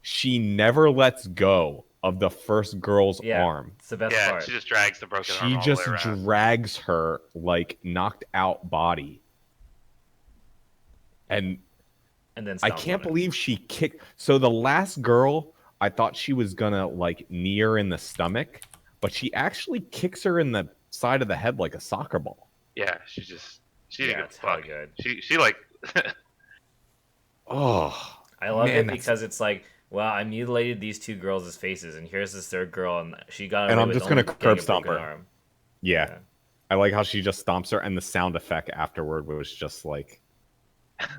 she never lets go of the first girl's arm. It's the best Yeah, part. she just drags the broken arm She all just the way around. drags her like knocked out body. And then I can't believe she kicked. So the last girl, I thought she was gonna like knee her in the stomach, but she actually kicks her in the side of the head like a soccer ball. Yeah, she didn't give a it's hella fuck. good. She like Oh, I love man, it because it's like, well, I mutilated these two girls' faces, and here's this third girl, and she got. And away I'm with just gonna only curb getting a stomp broken her. arm. Yeah. I like how she just stomps her, and the sound effect afterward was just like,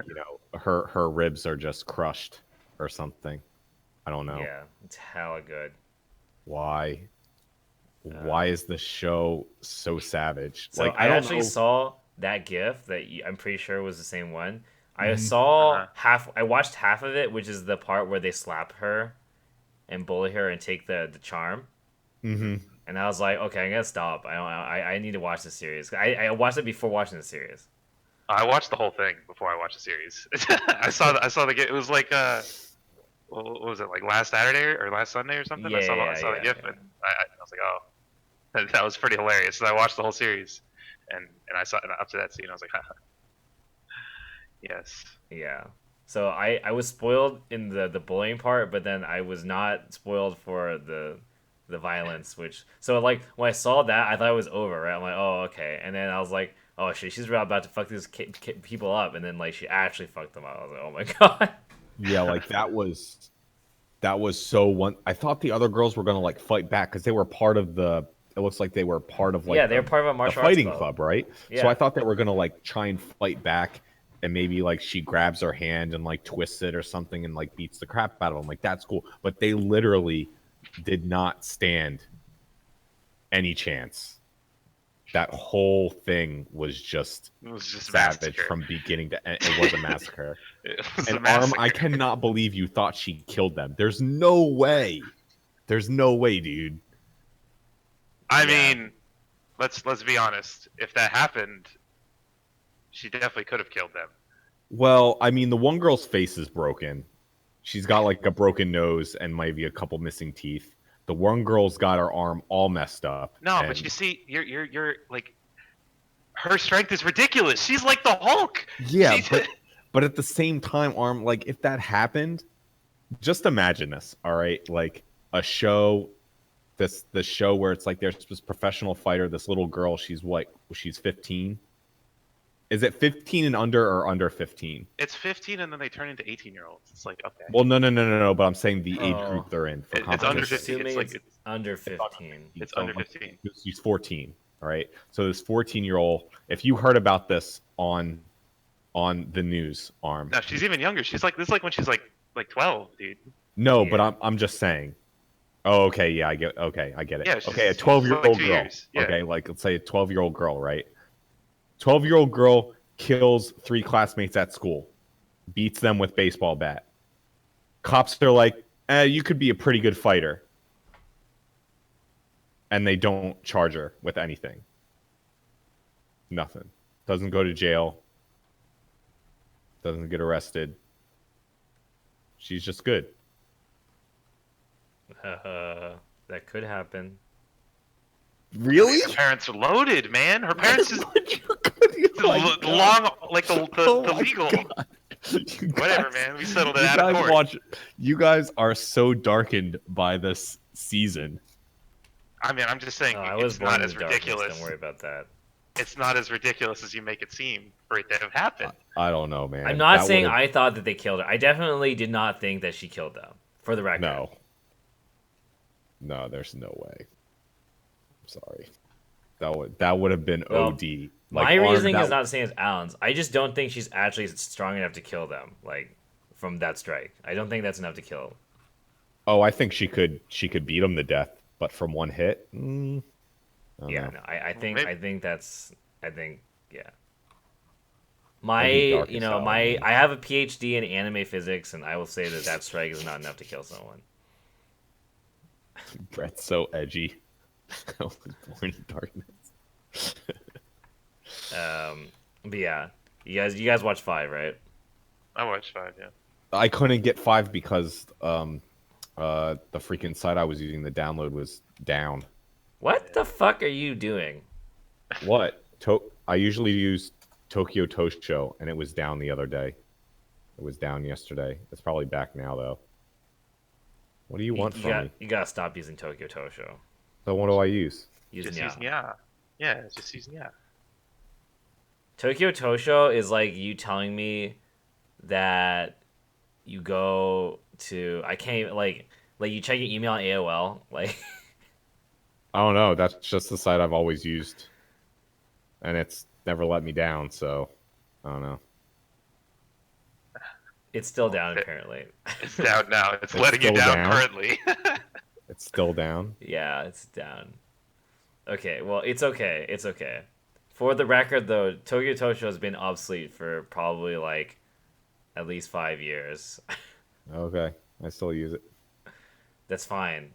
you know, her ribs are just crushed or something. I don't know. Yeah, it's hella good. Why is the show so savage? So like I don't actually know. saw that GIF that I'm pretty sure was the same one. I Mhm. saw half. I watched half of it, which is the part where they slap her and bully her and take the charm. Mm-hmm. And I was like, okay, I'm gonna stop. I need to watch the series. I watched it before watching the series. I watched the whole thing before I watched the series. I saw the it was like what was it, like last Saturday or last Sunday or something? I saw the GIF and I was like, oh, that was pretty hilarious. So I watched the whole series, and I saw up to that scene. I was like, haha. Yes. Yeah. So I was spoiled in the bullying part, but then I was not spoiled for the violence. Which so like when I saw that, I thought it was over. Right? I'm like, oh okay. And then I was like, oh shit, she's about to fuck these people up, and then like she actually fucked them up. I was like, oh my god. Yeah, like that was so one. I thought the other girls were gonna like fight back because they were part of the. It looks like they were part of like yeah, they were part of a martial arts fighting club, right? Yeah. So I thought they were gonna like try and fight back, and maybe like she grabs her hand and like twists it or something and like beats the crap out of them. Like that's cool, but they literally did not stand any chance. That whole thing was just savage massacre. from beginning to end. It was a massacre. It was And a massacre. I cannot believe you thought she killed them. There's no way. There's no way, dude. I mean, let's be honest. If that happened, she definitely could have killed them. Well, I mean, the one girl's face is broken. She's got like a broken nose and maybe a couple missing teeth. The one girl's got her arm all messed up. No, but you see, you're like, her strength is ridiculous. She's like the Hulk. Yeah, but at the same time, arm, like if that happened, just imagine this. All right, like a show, this show where it's like there's this professional fighter, this little girl. She's 15. Is it 15 and under or under 15? It's 15, and then they turn into 18-year-olds. It's like, okay. Well, no. But I'm saying the age group they're in. For It's under 15. Assuming It's like it's under 15. It's under 15. She's 14. All right. So this 14-year-old. If you heard about this on the news, arm. No, she's even younger. She's like this. Is like when she's like 12, dude. No, Yeah. but I'm just saying. Oh, okay, yeah, I get it. Yeah, she's, Okay, a she's like 12-year-old 2 girl. years. Yeah. Okay, like let's say a 12-year-old girl, right? 12-year-old girl kills 3 classmates at school, beats them with baseball bat. Cops are like, you could be a pretty good fighter. And they don't charge her with anything. Nothing. Doesn't go to jail. Doesn't get arrested. She's just good. That could happen. Really? Her parents are loaded, man. Her parents just Oh the long, like the my legal. God. Whatever, man. We settled it out of court. You guys are so darkened by this season. I mean, I'm just saying, I was it's born not in as the darkness. ridiculous. Don't worry about that. It's not as ridiculous as you make it seem for it to have happened. I don't know, man. I'm not That saying would've- I thought that they killed her. I definitely did not think that she killed them. For the record. No, there's no way. I'm sorry. That would have been Well, OD. My reasoning is not the same as Alan's. I just don't think she's actually strong enough to kill them. Like from that strike, I don't think that's enough to kill. Oh, I think she could beat him to death, but from one hit. I don't know. No, I think maybe. I think yeah. That'd be dark as hell, man. I have a PhD in anime physics, and I will say that strike is not enough to kill someone. Brett's so edgy. I was born in darkness. But yeah, you guys watch 5, right? I watched 5, yeah. I couldn't get 5 because the freaking site I was using, the download was down. What the fuck are you doing? What? I usually use Tokyo Tosho, and it was down the other day. It was down yesterday. It's probably back now, though. What do you want from me? You gotta stop using Tokyo Tosho. So what do I use? Using Just using yeah. Yeah, just using yeah. Tokyo Tosho is like you telling me that you go to I can't even, like you check your email on AOL like. I don't know. That's just the site I've always used, and it's never let me down. So I don't know. It's still down apparently. It's down now. It's letting you still down currently. It's still down. Yeah, it's down. Okay, well, it's okay. It's okay. For the record, though, Tokyo Tosho has been obsolete for probably like at least 5 years. Okay, I still use it. That's fine.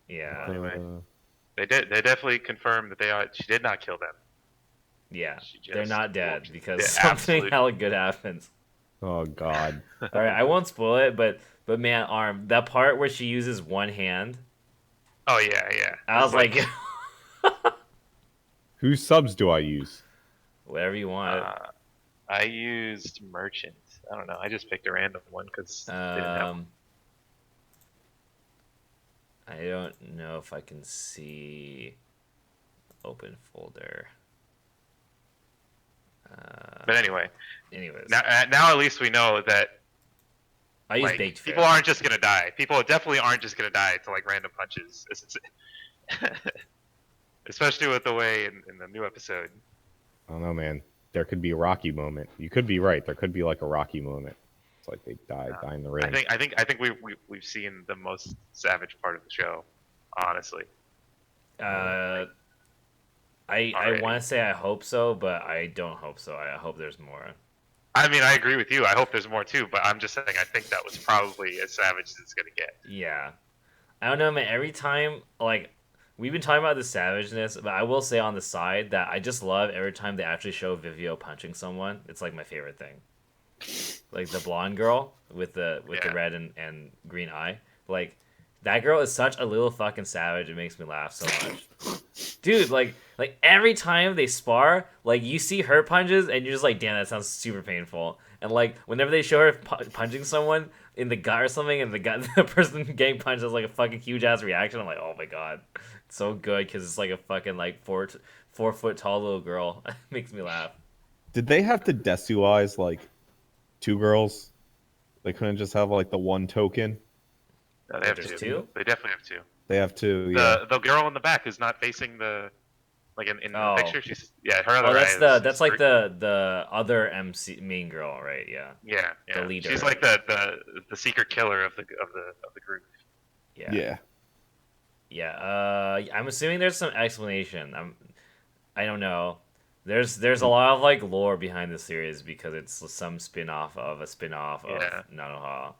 Yeah. Anyway. They definitely confirmed that she did not kill them. Yeah. She just They're not dead walked because the something absolute- hella good happens. Oh God. All right, I won't spoil it, but man, Arm, that part where she uses one hand, Oh yeah. I was like, Whose subs do I use? whatever you want. I used merchant. I don't know. I just picked a random one because I don't know if I can see open folder. But anyway, Anyways, now at least we know that I use like, baked fish. people aren't just gonna die. People definitely aren't just gonna die to like random punches. Especially with the way in the new episode. I don't know, man. There could be a Rocky moment. You could be right. There could be like a Rocky moment. It's like they die in the ring. I think we've seen the most savage part of the show, honestly. I want to say I hope so, but I don't hope so. I hope there's more. I mean, I agree with you. I hope there's more too, but I'm just saying I think that was probably as savage as it's gonna get. Yeah. I don't know, man. Every time, like, we've been talking about the savageness, but I will say on the side that I just love every time they actually show Vivio punching someone. It's like my favorite thing. Like the blonde girl with the red and green eye. Like, that girl is such a little fucking savage. It makes me laugh so much. Dude, like every time they spar, like you see her punches and you're just like, damn, that sounds super painful. And like whenever they show her punching someone in the gut or something, and the person getting punched has like a fucking huge ass reaction, I'm like, oh my god, it's so good because it's like a fucking like 4 foot tall little girl. It makes me laugh. Did they have to desuize like 2 girls? They couldn't just have like the one token. No, they have There's two. 2? They definitely have two. They have 2. Yeah. The girl in the back is not facing the Like in the Oh. picture, she's her other Oh, eye that's is like the other MC main girl, right? Yeah. yeah, The yeah. leader. She's like the secret killer of the group. Yeah. Yeah. Yeah. I'm assuming there's some explanation. I don't know. There's a lot of like lore behind the series because it's some spin-off of a spin-off of Yeah. Nanoha.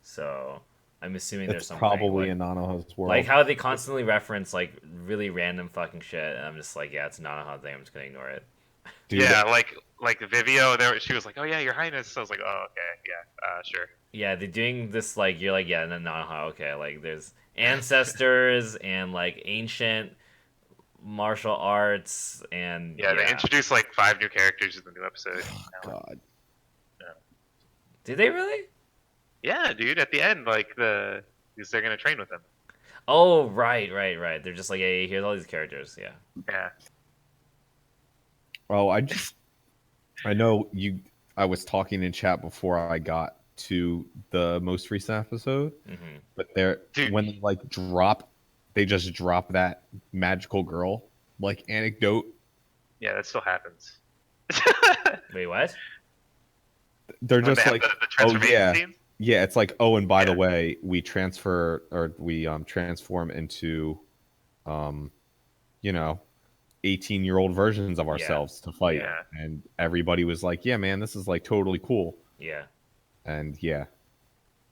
So I'm assuming there's It's something probably like, in Nanoha's world. like how they constantly reference like really random fucking shit, and I'm just like, yeah, it's a Nanoha thing. I'm just gonna ignore it. Dude, Yeah, like Vivio, she was like, "Oh yeah, Your Highness." So I was like, "Oh okay, yeah, sure." Yeah, they're doing this like you're like, yeah, no, Nanoha, okay. Like there's ancestors and like ancient martial arts and Yeah, they introduced like 5 new characters in the new episode. God. Did they really? Yeah, dude. At the end, like because they're gonna train with them. Oh, right. They're just like, hey, here's all these characters. Yeah. Yeah. Oh, I know you. I was talking in chat before I got to the most recent episode, Mm-hmm. but Dude. when they just drop that magical girl like anecdote. Yeah, that still happens. Wait, what? They're When they just have like, the oh transformation yeah, scenes? yeah. It's like, oh, and by the Yeah. way, we transform into, you know, 18-year-old versions of ourselves to fight. Yeah. And everybody was like, yeah, man, this is like totally cool. Yeah. And yeah,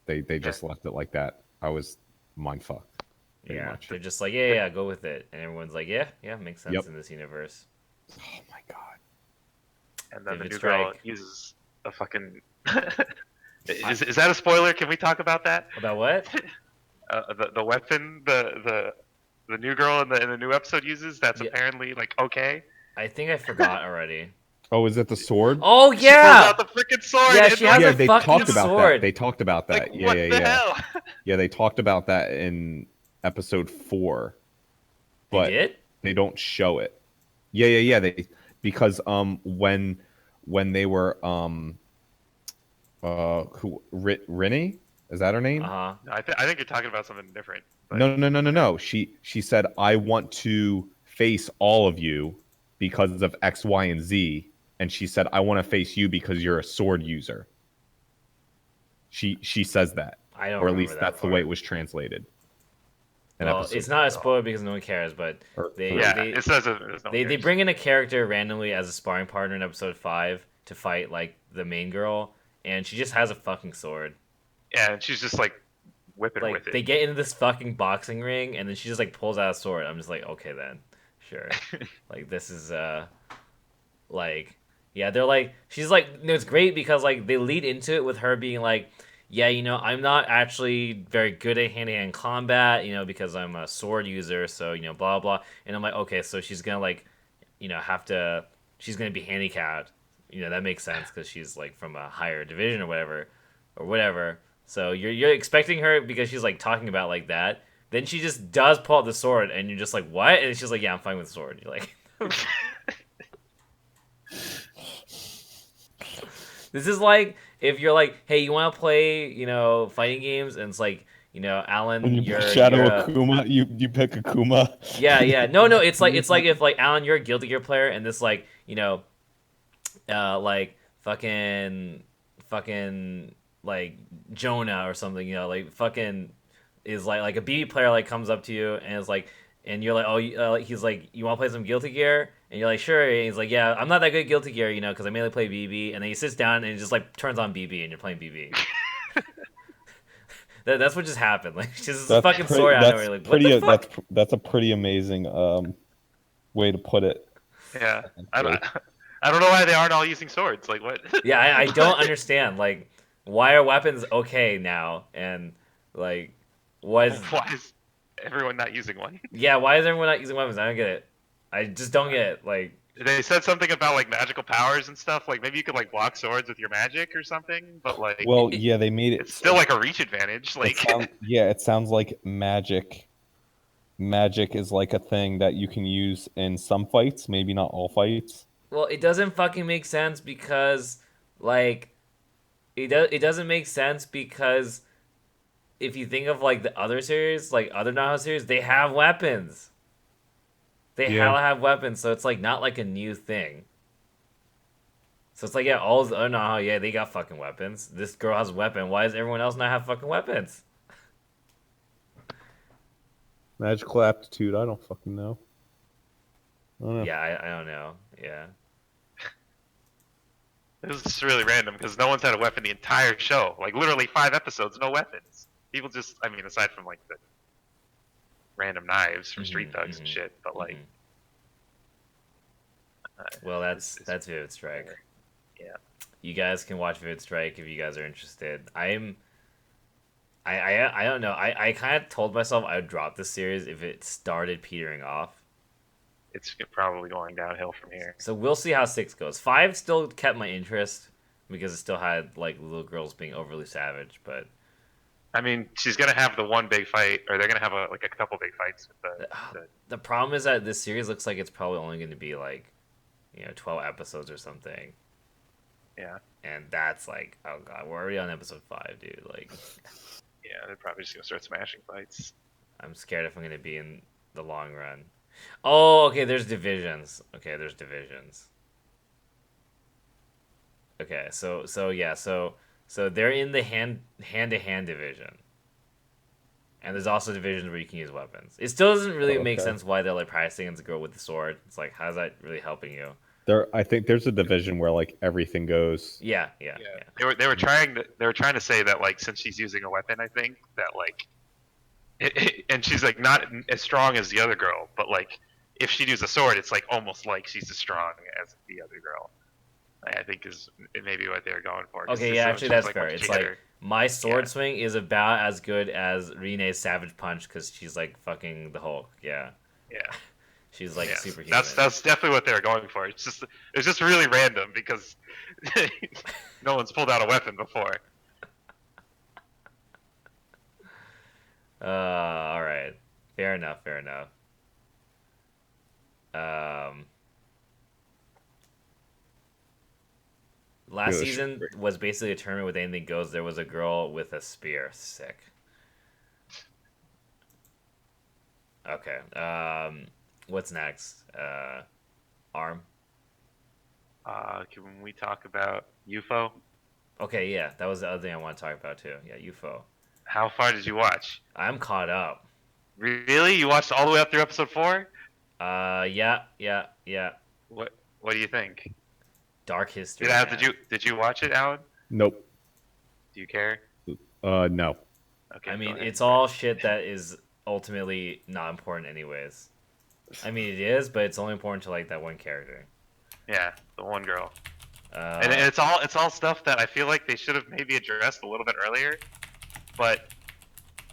they just left it like that. I was mind fucked. Yeah. Much. They're just like, yeah, go with it. And everyone's like, yeah, makes sense Yep. in this universe. Oh my god. And then the Vivid new girl Strike. uses a fucking. Is that a spoiler? Can we talk about that? About what? The weapon the new girl in the new episode uses. That's Yeah. apparently like okay. I think I forgot already. Oh, is it the sword? Oh, She pulls yeah! out the freaking sword. Yeah, and she has like, a they fucking talked about sword. that. They talked about that. like, yeah, what yeah, the yeah. hell? Yeah, they talked about that in episode 4. But They did? they don't show it. Yeah. They because when they were Rinny, is that her name? Uh-huh. No, I think you're talking about something different. But No. She said, I want to face all of you because of X, Y, and Z. And she said, I want to face you because you're a sword user. She says that. I don't Or at remember least that that's the part. way it was translated. in Well, episode it's not a 4. spoiler because no one cares, but they yeah, they, it says there's no they cares. bring in a character randomly as a sparring partner in episode 5 to fight like the main girl, and she just has a fucking sword. Yeah, and she's just like whipping Like with it. they get into this fucking boxing ring, and then she just like pulls out a sword. I'm just like, okay then, sure. Like this is like yeah, they're like she's like it's great because like they lead into it with her being like, yeah, I'm not actually very good at hand-to-hand combat, because I'm a sword user, so blah blah. And I'm like, okay, so she's gonna like she's gonna be handicapped. That makes sense because she's like from a higher division or whatever. So you're expecting her because she's like talking about like that. Then she just does pull out the sword, and you're just like, what? And she's like, yeah, I'm fine with the sword. You're like, this is like if you're like, hey, you want to play, fighting games, and it's like, Alan, When you you're shadow you're a- Akuma, you pick Akuma. Yeah. No, it's like if like Alan, you're a Guilty Gear player, and this like like fucking like Jonah or something, like fucking is like a BB player like comes up to you and is like, and you're like, oh, he's like, you want to play some Guilty Gear? And you're like, sure. And he's like, yeah, I'm not that good at Guilty Gear, because I mainly play BB. And then he sits down and just like turns on BB, and you're playing BB. That's what just happened. Like, just a fucking story out of nowhere. Like, what the fuck? That's a pretty amazing way to put it. Yeah, I don't know why they aren't all using swords. Like what? Yeah, I don't understand. Like, why are weapons okay now? And like, Why is everyone not using one? Yeah, why is everyone not using weapons? I don't get it. I just don't get it. Like, They said something about like magical powers and stuff. Like maybe you could like block swords with your magic or something. But like, Well, yeah, they made it. it's still like a reach advantage. Like, it sounds like magic. Magic is like a thing that you can use in some fights, maybe not all fights. well, it doesn't fucking make sense because, like, it doesn't make sense because if you think of like the other series, like other Naruto series, they have weapons. They Yeah. have weapons, so it's like not like a new thing. So it's like, yeah, all oh no, yeah, they got fucking weapons. This girl has a weapon. Why does everyone else not have fucking weapons? Magical aptitude. I don't fucking know. I don't know. Yeah, I don't know. Yeah. It was just really random because no one's had a weapon the entire show. Like literally 5 episodes, no weapons. People just, I mean, aside from like the random knives from street thugs and shit, but like. Well, that's Vivid Strike. Yeah. You guys can watch Vivid Strike if you guys are interested. I don't know. I kind of told myself I would drop this series if it started petering off. It's probably going downhill from here. So we'll see how 6 goes. 5 still kept my interest because it still had like little girls being overly savage, but I mean, she's gonna have the one big fight, or they're gonna have a couple big fights with the problem is that this series looks like it's probably only going to be like 12 episodes or something. Yeah. And that's like, oh god, we're already on episode 5, dude. Like, yeah, they're probably just gonna start smashing fights. I'm scared if I'm going to be in the long run. Oh, okay, there's divisions. Okay, there's divisions. Okay, so they're in the hand-to-hand division. And there's also divisions where you can use weapons. It still doesn't really make sense why they're like practicing against a girl with the sword. It's like, how's that really helping you? I think there's a division where like everything goes. Yeah. They were trying to say that like since she's using a weapon, I think that like, and she's like not as strong as the other girl, but like if she'd use a sword, it's like almost like she's as strong as the other girl. I think is maybe what they're going for. Okay, yeah, actually that's fair. It's like my sword swing is about as good as Rine's savage punch because she's like fucking the Hulk. Yeah. Yeah. She's like superhuman. That's definitely what they're going for. It's just really random because no one's pulled out a weapon before. All right. Fair enough. Last season was basically a tournament with anything goes. There was a girl with a spear. Sick. Okay. What's next? Arm. Can we talk about UFO? Okay, yeah, that was the other thing I want to talk about too. Yeah, UFO. How far did you watch? I'm caught up. Really? You watched all the way up through episode 4? Yeah. What do you think? Dark history. Did you watch it, Alan? Nope. Do you care? No. Okay. I mean, it's all shit that is ultimately not important anyways. I mean, it is, but it's only important to like that one character. Yeah, the one girl. And it's all stuff that I feel like they should have maybe addressed a little bit earlier, but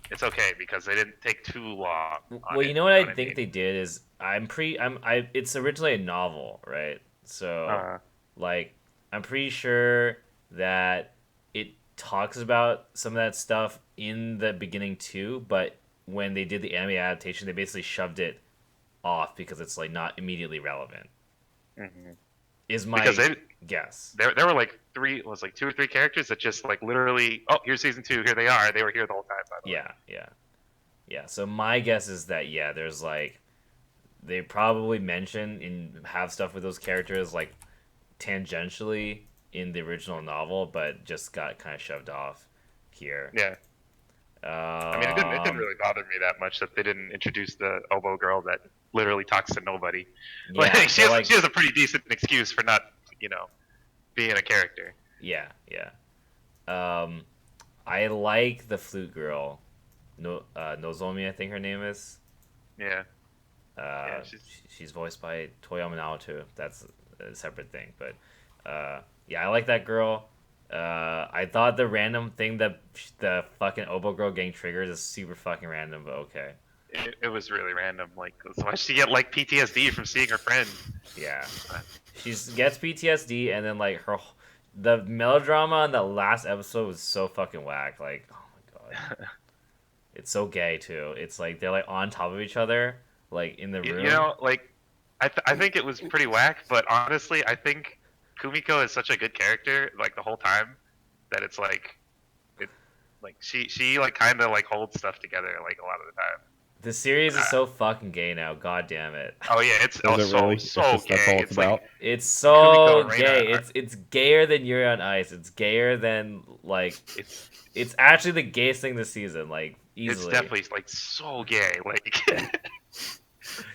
it's okay because they didn't take too long. Well, you know what I think they did is it's originally a novel, right? So like I'm pretty sure that it talks about some of that stuff in the beginning too, but when they did the anime adaptation, they basically shoved it off because it's like not immediately relevant. Mm-hmm. Is my guess. There were like 2 or 3 characters that just like literally, oh, here's season 2, here they are. They were here the whole time. By the way. Yeah. So my guess is that there's like they probably mention and have stuff with those characters like tangentially in the original novel, but just got kind of shoved off here. Yeah. I mean, it didn't really bother me that much that they didn't introduce the oboe girl that literally talks to nobody. Yeah, like, she has a pretty decent excuse for not, being a character. Yeah. I like the flute girl, Nozomi, I think her name is. Yeah. She's voiced by Toyama Naoto. That's a separate thing, but I like that girl. I thought the random thing that the fucking oboe girl getting triggered is super fucking random, but okay. It was really random. Like, why did she get like PTSD from seeing her friend? Yeah, she gets PTSD, and then like the melodrama in the last episode was so fucking whack. Like, oh my god, it's so gay too. It's like they're like on top of each other, like in the room. Like, I think it was pretty whack, but honestly, I think Kumiko is such a good character, like the whole time, that it's like, she like kind of like holds stuff together like a lot of the time. The series is so fucking gay now. God damn it. Oh yeah, it's Is it really? so It's just, gay. that's all It's it's like about. It's Kumiko so and Reina gay. are- It's gayer than Yuri on Ice. It's gayer than like it's it's actually the gayest thing this season, like it's easily. definitely like so gay. Like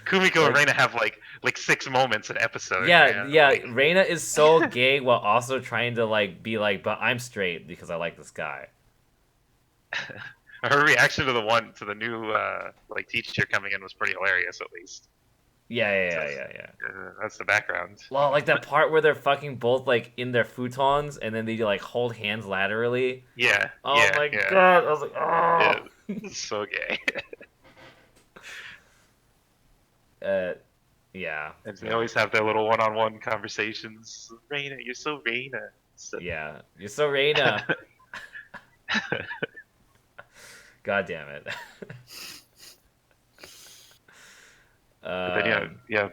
Kumiko and Like- Reina have like 6 moments an episode. Yeah, man. yeah. Like, Reina is so gay while also trying to like be like, but I'm straight because I like this guy. her reaction to the new like teacher coming in was pretty hilarious. At least Yeah. that's the background. Well, like that part where they're fucking both like in their futons and then they like hold hands laterally. Yeah. Oh yeah, my yeah, god! I was like, Yeah, oh. it's so gay. Yeah. And they always have their little one-on-one conversations. Reina, you're so Reina. So, Yeah, you're so Reina. God damn it. But then yeah.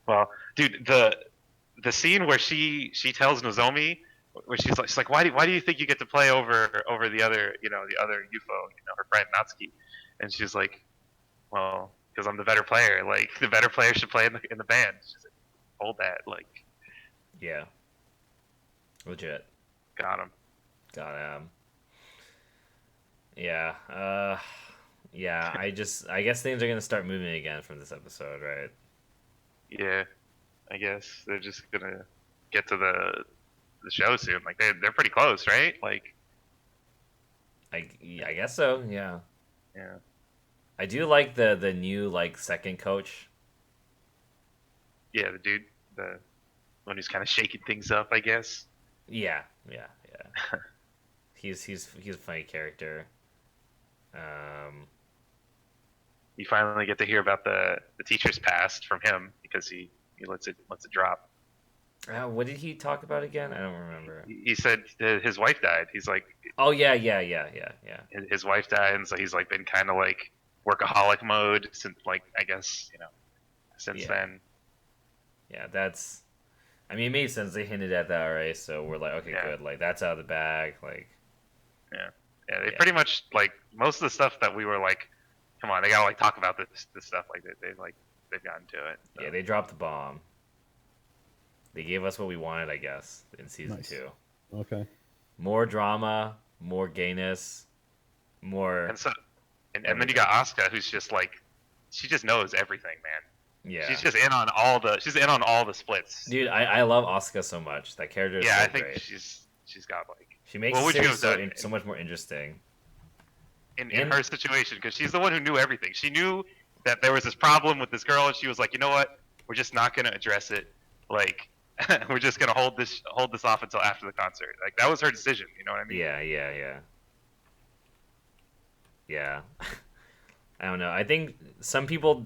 Well, dude, the scene where she tells Nozomi, where she's like, why do you think you get to play over the other the other UFO, her friend Natsuki, and she's like, well, because I'm the better player. Like the better player should play in the band. She's like, hold that, like, Yeah. Legit. got him. Got him. Yeah. Yeah. I guess things are gonna start moving again from this episode, right? Yeah, I guess they're just gonna get to the show soon. Like they're pretty close, right? Like, I guess so. Yeah. yeah. I do like the new like second coach. Yeah, the dude, the one who's kind of shaking things up, I guess. Yeah. He's a funny character. You finally get to hear about the teacher's past from him because he lets it drop. What did he talk about again? I don't remember. He said that his wife died. He's like, Oh yeah. his wife died, and so he's like been kind of like workaholic mode since, like, I guess since Yeah. then. Yeah, that's. I mean, it made sense. They hinted at that already, so we're like, okay, Yeah. good. Like that's out of the bag. Like, Yeah, they Yeah. pretty much like most of the stuff that we were like, come on, they gotta like talk about this stuff. Like they've gotten to it. So. yeah, they dropped the bomb. They gave us what we wanted, I guess, in season Nice. 2. Okay. More drama, more gayness, more. And so, and then you got Asuka, who's just like, she just knows everything, man. Yeah. She's just in on all the splits. Dude, I love Asuka so much. That character is Yeah, so I think great. she's got like She makes What the would you series have so, done so much more interesting. in in- her situation, because she's the one who knew everything. She knew that there was this problem with this girl, and she was like, you know what? We're just not gonna address it. Like, we're just gonna hold this off until after the concert. Like that was her decision. You know what I mean? Yeah. I don't know. I think some people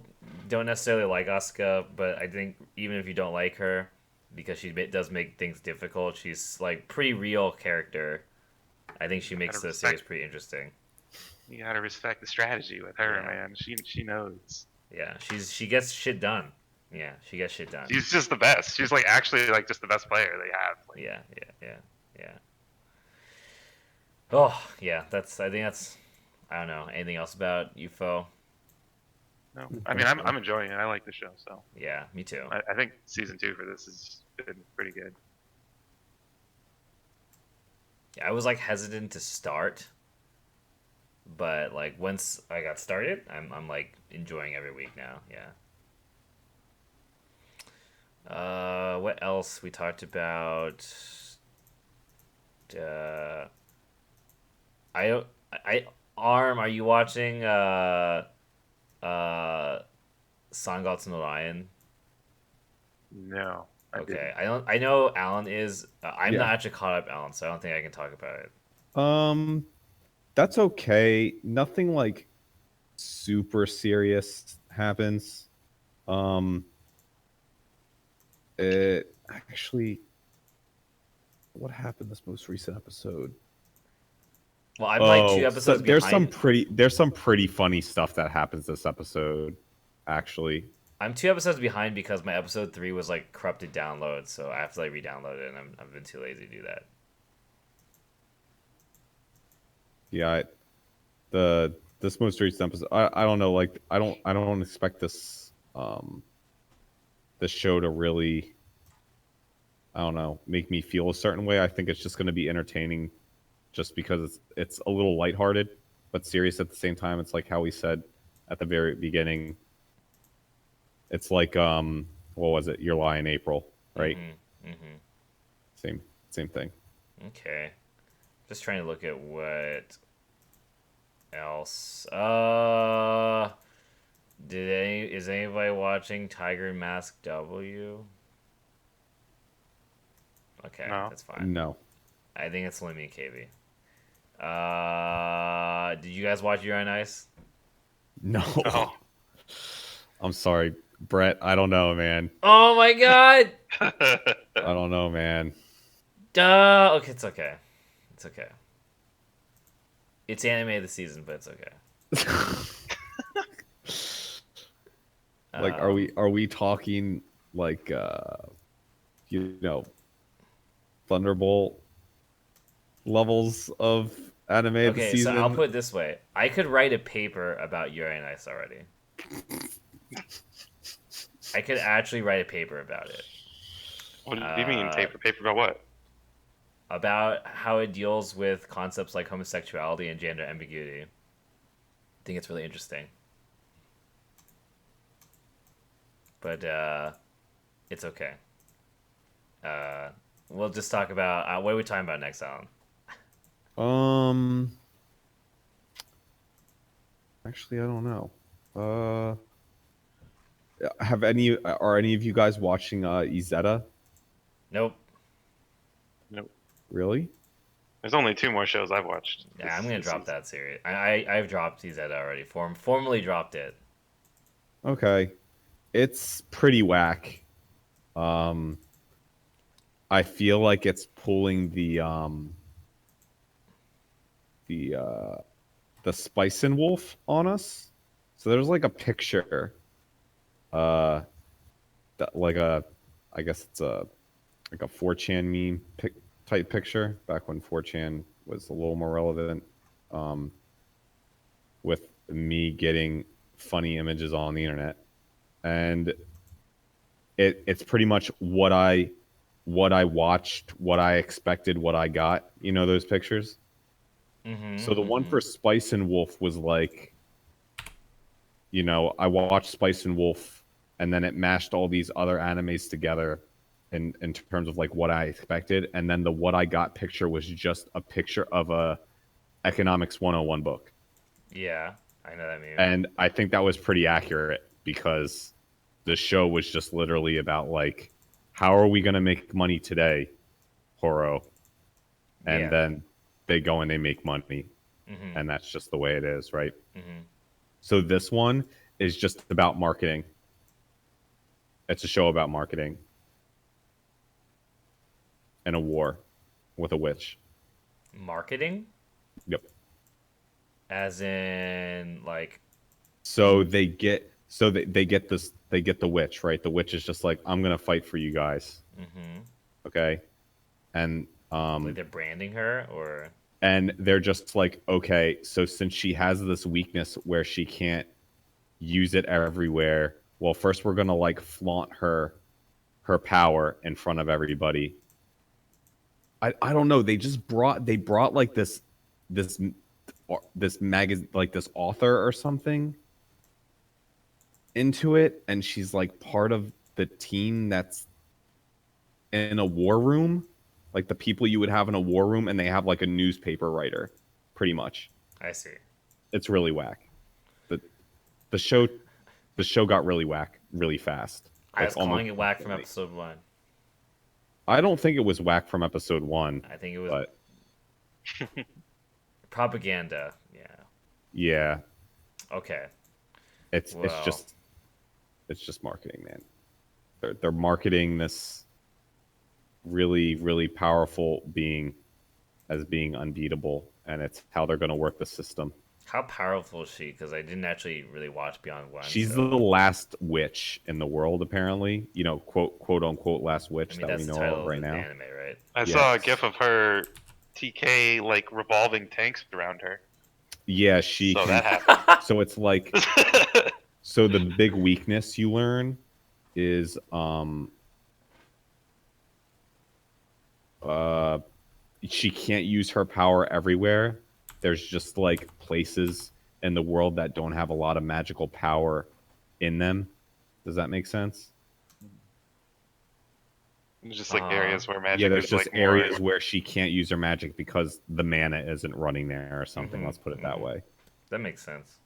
don't necessarily like Asuka, but I think even if you don't like her, because she does make things difficult, she's like pretty real character. I think she makes the series pretty interesting. You gotta respect the strategy with her, Yeah. man. She knows. Yeah, she gets shit done. Yeah, she gets shit done. She's just the best. She's like actually like just the best player they have. Like, Yeah. Oh, yeah. I think that's. I don't know. Anything else about UFO? no, I mean I'm enjoying it. I like the show, so Yeah, me too. I think season 2 for this has been pretty good. Yeah, I was like hesitant to start, but like once I got started, I'm like enjoying every week now. Yeah. What else we talked about? Arm, are you watching Sangatsu no Lion? No. I Okay, didn't. I know Alan is. I'm Yeah. not actually caught up, Alan, so I don't think I can talk about it. That's okay. Nothing like super serious happens. It actually, what happened this most recent episode? Well, I'm like 2 so episodes there's behind. there's some pretty funny stuff that happens this episode, actually. I'm 2 episodes behind because my episode 3 was like corrupted download, so I have to like re-download it, and I've been too lazy to do that. Yeah, the this most recent episode, I don't know, like I don't expect this this show to really, I don't know, make me feel a certain way. I think it's just going to be entertaining, just because it's a little lighthearted but serious at the same time. It's like how we said at the very beginning. It's like what was it? Your Lie in April, right? Same thing. Okay. Just trying to look at what else. Is anybody watching Tiger Mask W? Okay, No. that's fine. No. I think it's only me and KB. Did you guys watch Yuri on Ice? No. Oh. I'm sorry, Brett. I don't know, man. Oh my god! I don't know, man. Duh. Okay, it's okay. It's okay. It's anime of the season, but it's okay. Like, are we talking like you know, Thunderbolt levels of anime of the Okay, season? so I'll put it this way: I could write a paper about Yuri on Ice already. I could actually write a paper about it. What do you mean paper? Paper about what? About how it deals with concepts like homosexuality and gender ambiguity. I think it's really interesting. But it's okay. We'll just talk about what are we talking about next, Alan? Actually, I don't know. Are any of you guys watching Izetta? Nope. Nope. Really? There's only 2 more shows I've watched. Yeah, I'm gonna drop that series. I've dropped TZ already. Formally dropped it. Okay. It's pretty whack. I feel like it's pulling the Spice and Wolf on us. So there's like a picture, that like I guess it's like a 4chan meme type picture back when 4chan was a little more relevant, with me getting funny images on the internet, and it's pretty much what I watched, what I expected, what I got. You know those pictures? So the one for Spice and Wolf was like, you know, I watched Spice and Wolf, and then it mashed all these other animes together in terms of like what I expected, and then the what I got picture was just a picture of a Economics 101 book. Yeah, I know that meme. And I think that was pretty accurate, because the show was just literally about like, how are we going to make money today, Horo? And then they go and they make money. And that's just the way it is, right? So this one is just about marketing. It's a show about marketing and a war with a witch. Marketing? Yep. As in, like... So they get the witch, right? The witch is just like, I'm going to fight for you guys. Okay? And like they're branding her, or... And they're just like, okay, so since she has this weakness where she can't use it everywhere, well, first we're gonna like flaunt her power in front of everybody. I don't know. They brought like this magazine, like this author or something into it, and she's like part of the team that's in a war room. Like the people you would have in a war room, and they have like a newspaper writer, pretty much. I see. It's really whack. The show got really whack really fast. I was calling it whack from episode 1. I don't think it was whack from episode 1. I think it was but... propaganda. Yeah. Yeah. Okay. It's just marketing, man. They're marketing this really, really powerful being as being unbeatable, and it's how they're going to work the system. How powerful is she? Because I didn't actually really watch Beyond One. She's the last witch in the world, apparently. You know, quote unquote last witch that we know of right now. Anime, right? I saw a gif of her TK like revolving tanks around her. Yeah, she So can. that happened. So it's like, so the big weakness you learn is she can't use her power everywhere. There's just like places in the world that don't have a lot of magical power in them. Does that make sense? Just like areas where magic Yeah, there's is just like areas more... where she can't use her magic because the mana isn't running there or something. Mhm, Let's put it that way. That makes sense.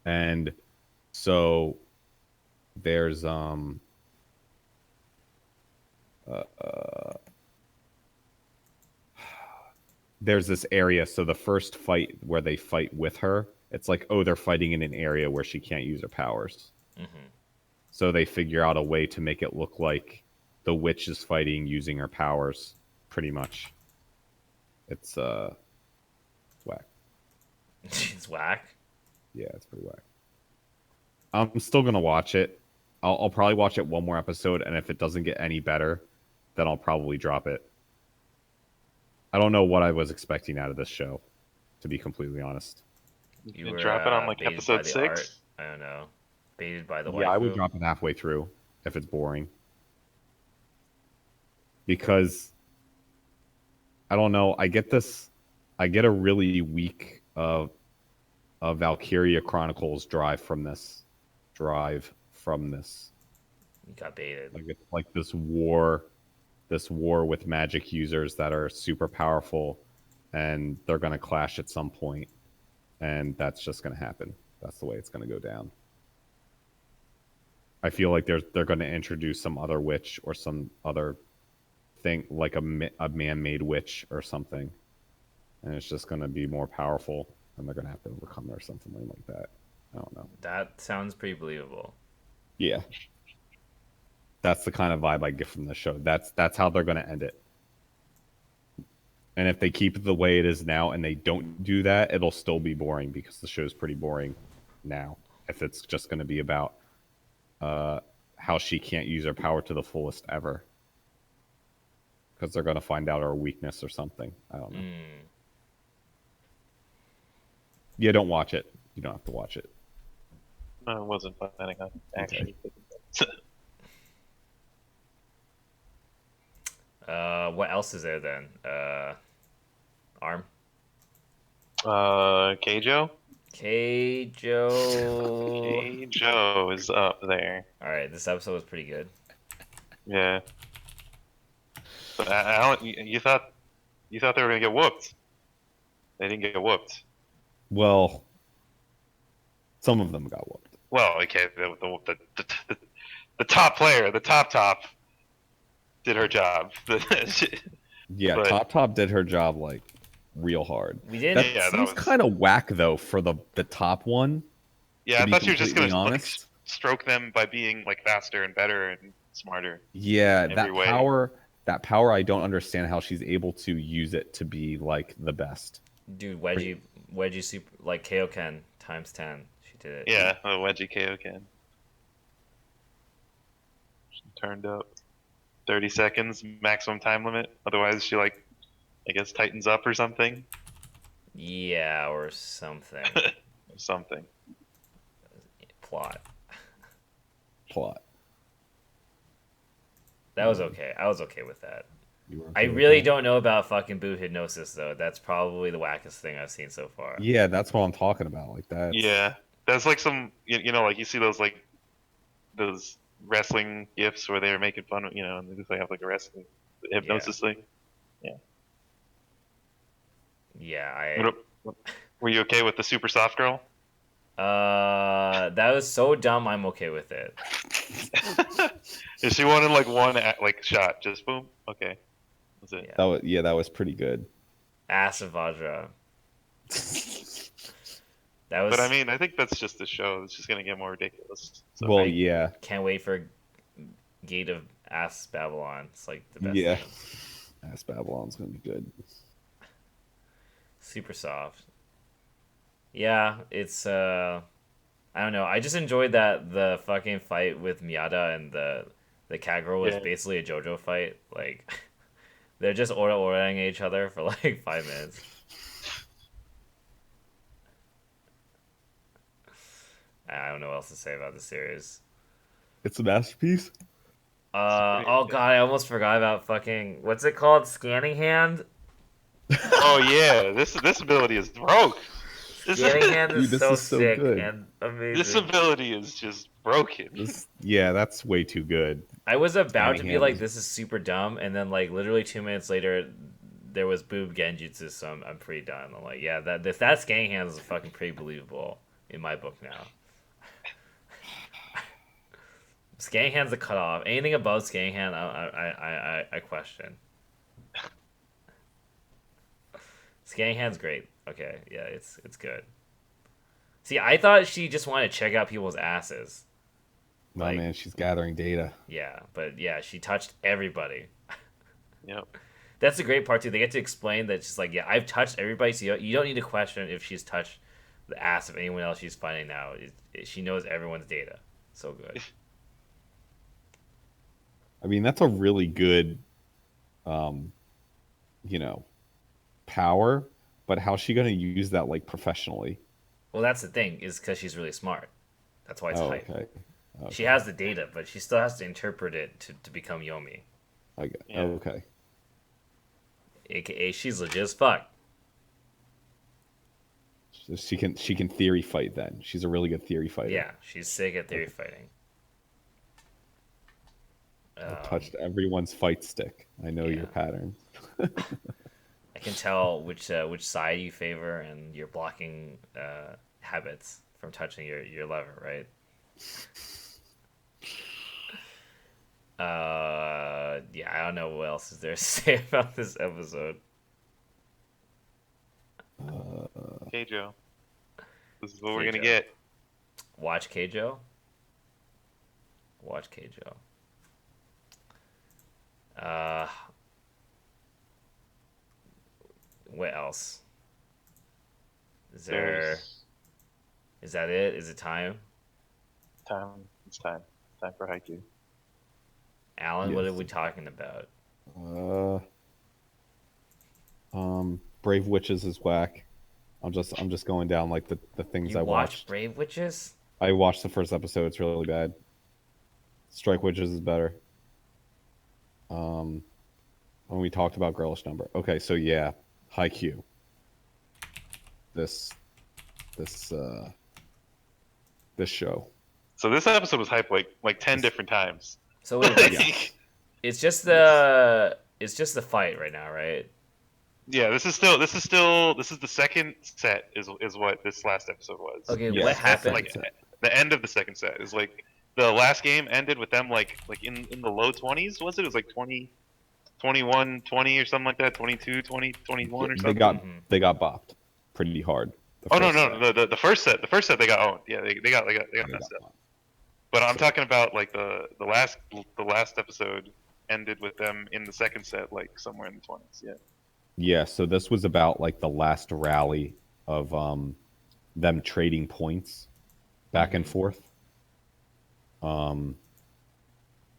And so there's there's this area. So the first fight where they fight with her, it's like, oh, they're fighting in an area where she can't use her powers. Mm-hmm. So they figure out a way to make it look like the witch is fighting using her powers, pretty much. It's whack. It's whack. Yeah, it's pretty whack. I'm still gonna watch it. I'll probably watch it one more episode, and if it doesn't get any better, then I'll probably drop it. I don't know what I was expecting out of this show, to be completely honest. You were drop it on like baited by episode the art. 6. I don't know. Baited by the Yeah, I would waifu. drop it halfway through if it's boring. Because I don't know, I get a really weak Valkyria Chronicles drive from this. You got baited. Like it's like this war with magic users that are super powerful, and they're gonna clash at some point, and that's just gonna happen. That's the way it's gonna go down. I feel like they're gonna introduce some other witch or some other thing, like a man-made witch or something, and it's just gonna be more powerful, and they're gonna have to overcome her or something like that. I don't know. That sounds pretty believable. Yeah. That's the kind of vibe I get from the show. That's how they're going to end it. And if they keep it the way it is now and they don't do that, it'll still be boring because the show's pretty boring now. If it's just going to be about how she can't use her power to the fullest ever. Because they're going to find out her weakness or something. I don't know. Yeah, don't watch it. You don't have to watch it. No, I wasn't planning on actually. What else is there then? Arm. Keijo? Keijo. Keijo is up there. Alright, this episode was pretty good. Yeah. But you thought they were gonna get whooped. They didn't get whooped. Well, some of them got whooped. Well, okay, the top player, the top, did her job. Yeah, But- Top did her job like real hard. We did. That Yeah, that seems was- kind of whack though for the top one. Yeah, To I be thought you were just gonna completely like, honest. stroke them by being like faster and better and smarter. Yeah, Every that way. power, I don't understand how she's able to use it to be like the best. Dude, Wedgie super like Kaioken times 10. She did it. Yeah, a wedgie KO can. She turned up 30 seconds maximum time limit. Otherwise, she like, I guess, tightens up or something. Yeah, or something. Or something. Plot. Plot. That was okay. I was okay with that. You were I okay with really that? don't know about fucking Boo Hypnosis though. That's probably the wackest thing I've seen so far. Yeah, that's what I'm talking about. Like that. Yeah, that's like some, you know, like you see those wrestling gifs where they're making fun of, you know, and they just like have like a wrestling hypnosis thing. Yeah, Were you okay with the super soft girl? that was so dumb. I'm okay with it. If she wanted like one like shot, just boom, okay, that's it. Yeah. That was pretty good. Ass of Vajra. That was. But I mean, I think that's just the show. It's just gonna get more ridiculous. So Well, yeah. Can't wait for Gate of Ass Babylon. It's like the best. Yeah. thing. Ass Babylon's gonna be good. Super soft. Yeah, it's I don't know. I just enjoyed that the fucking fight with Miyata and the cat girl was Yeah. basically a JoJo fight. Like they're just ora-oraing each other for like 5 minutes. I don't know what else to say about the series. It's a masterpiece. Oh god, I almost forgot about fucking what's it called? Scanning hand. Oh yeah, this ability is broke. This Scanning hand Dude, is this so is so sick good. and this amazing. ability is just broken. Yeah, that's way too good. I was about Scanning to be hand like, is- this is super dumb, and then like literally 2 minutes later, there was boob genjutsu, so I'm pretty done. I'm like, yeah, that scanning hand is fucking pretty believable in my book now. Scanning hand's a cutoff. Anything above scanning hand, I question. Scanning hand's great. Okay, yeah, it's good. See, I thought she just wanted to check out people's asses. No, Like- man, she's gathering data. Yeah, but yeah, she touched everybody. Yep. That's the great part too. They get to explain that she's like, yeah, I've touched everybody, so you don't need to question if she's touched the ass of anyone else she's finding now. She knows everyone's data. So good. I mean, that's a really good, um, you know, power. But how's she gonna use that like professionally? Well, that's the thing, is because she's really smart. That's why it's Oh, hype. okay. She has the data, but she still has to interpret it to become Yomi. Yeah. Oh, okay. AKA, she's legit as fuck. So she can theory fight then. She's a really good theory fighter. Yeah, she's sick at theory fighting. I touched everyone's fight stick. I know yeah. your pattern. I can tell which side you favor and your blocking habits from touching your lever, right? Yeah, I don't know what else is there to say about this episode. Okay, Joe. This is what we're Okay, gonna Joe. get. Watch Keijo. Watch Keijo. What else? Is that it? Is it time? Time. It's time. Time for Haikyuu. Alan, what are Yes. we talking about? Brave Witches is whack. I'm just going down like the things You I watched watched. Brave Witches? I watched the first episode. It's really bad. Strike Witches is better. When we talked about Girlish Number. Okay, so yeah, Haikyuu. This show. So this episode was hyped like 10 different times. So wait, it's just the fight right now, right? Yeah, this is the second set is what this last episode was. Okay, Yes, what that's happened? Like the end of the second set is like the last game ended with them like in the low 20s, was it? It was like 20 21 20 or something like that, 22 20 21 or something. They got bopped pretty hard. Oh no, the first set they got owned. Yeah, they got messed up. But I'm talking about like the last episode ended with them in the second set like somewhere in the 20s. Yeah. Yeah, so this was about like the last rally of them trading points back and forth.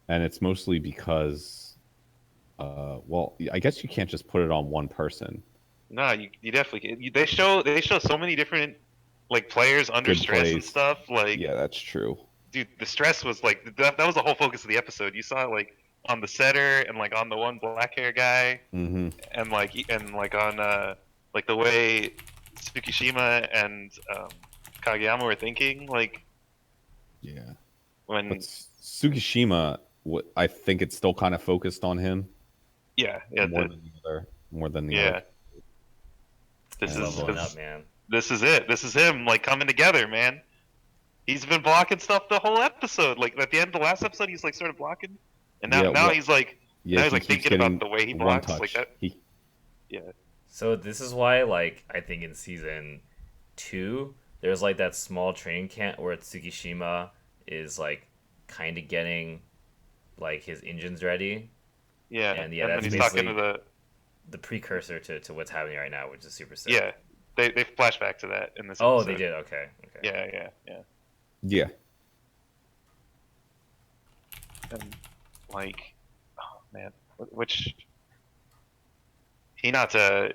And it's mostly because well, I guess you can't just put it on one person. No, you definitely can. They show so many different like players under Good stress and plays. stuff. Like, Yeah, that's true. dude, the stress was like that was the whole focus of the episode. You saw it, like on the setter and like on the one black hair guy, Mm-hmm. and like on like the way Tsukishima and Kageyama were thinking. Like Yeah. when But Tsukishima, I think it's still kind of focused on him yeah more than the yeah. other. This Yeah. is Leveling up, man. this is it. This is him like coming together, man. He's been blocking stuff the whole episode. Like at the end of the last episode, he's like sort of blocking, and now Yeah, now well, he's like Yeah, now he's he like keeps thinking about getting the way he one blocks touch. like that. Yeah, So this is why, like, I think in season 2, there's like that small training camp where Tsukishima is like kind of getting like his engines ready. yeah. And, yeah, and then that's he's talking to basically- The precursor to what's happening right now, which is super sick. yeah. They flash back to that in this. Oh, episode. they did. Okay. Yeah. Yeah. And like, oh man, which Hinata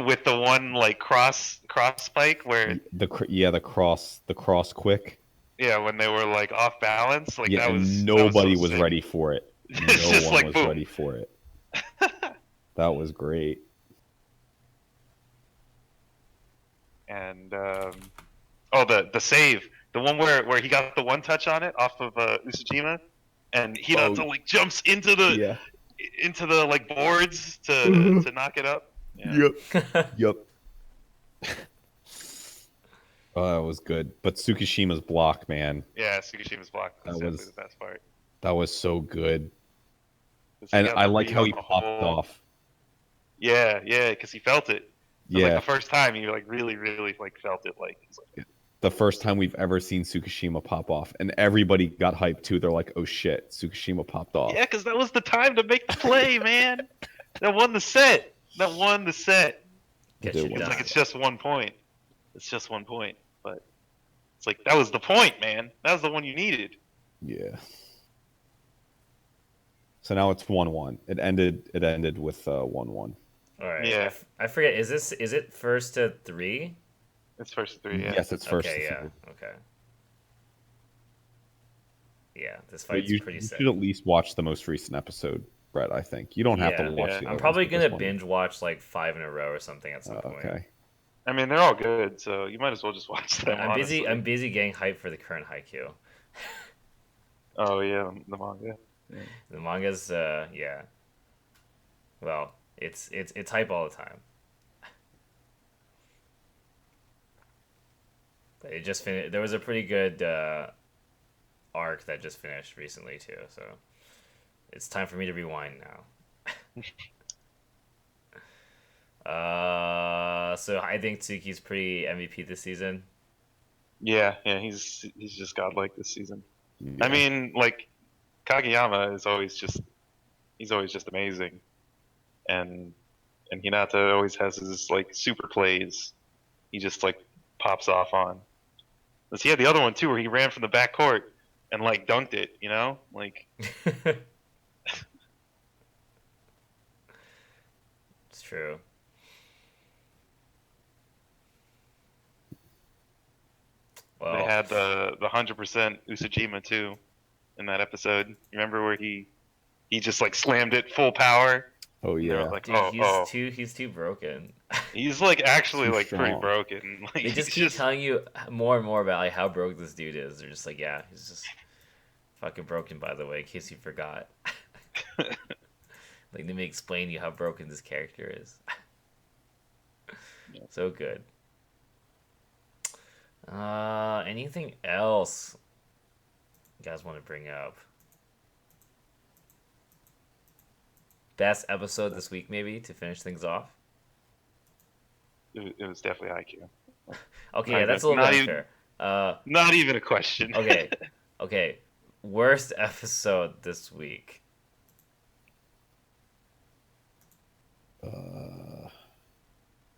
with the one like cross spike where The cross quick. Yeah, when they were like off balance, like Yeah, that and was nobody so was sick. ready for it. It's No just one like was boom. ready for it. That was great. And oh, the save, the one where he got the one touch on it off of Usujima, and Hinata like jumps Yeah. into the like boards to knock it up. Yeah. Yep. Yep. Oh, that was good. But Tsukishima's block, man, Yeah, Tsukushima's block was that definitely was the best part. that was so good. 'Cause he And got I the like read how on he the popped whole. off. Yeah, yeah, because he felt it. It was like Yeah. the first time he like really like felt it. Like he's like, The first time we've ever seen Tsukishima pop off. And everybody got hyped too. They're like, oh shit, Tsukishima popped off. yeah, because that was the time to make the play, man. That won the set. That won the set. Get It shit was. It's like done. it's just 1 point. It's just 1 point, but it's like that was the point, man. That was the one you needed. Yeah. So now it's 1-1. It ended with 1-1. All right. Yeah. I forget. Is it first to 3? It's first 3. Yeah. Yes, it's first Okay. to Yeah. three. Okay. Yeah. This But fight's you, pretty you sick. should at least watch the most recent episode, Brett, I think. You don't have to Yeah. watch Yeah. the I'm other probably ones, but this gonna one- binge watch like 5 in a row or something at some point. Okay. I mean, they're all good, so you might as well just watch them. I'm busy. honestly. I'm busy getting hyped for the current Haikyuu. Oh yeah, the manga. The manga's yeah. Well, it's hype all the time. But it just finished. There was a pretty good arc that just finished recently too, so it's time for me to rewind now. So I think Tsuki's pretty MVP this season. Yeah, yeah, he's just godlike this season. Yeah. I mean, like Kageyama is always just he's always just amazing, and Hinata always has his like super plays. He just like pops off on. 'Cause he had the other one too, where he ran from the back court and like dunked it. You know, like It's true. they Well, had the 100% Usajima too in that episode. You remember where he just like slammed it full power? Oh And they were yeah. like, dude, oh, he's too broken. he's like actually Too like pretty strong. broken. Like They just he's keep telling you more and more about like how broke this dude is. They're just like, yeah, he's just fucking broken. By the way, in case you forgot. Like, let me explain to you how broken this character is. So good. Anything else you guys want to bring up? Best episode this week, maybe, to finish things off? it was definitely IQ. Okay, Not yeah, that's a little not bit even- unfair. Not even a question. Okay, okay. Worst episode this week.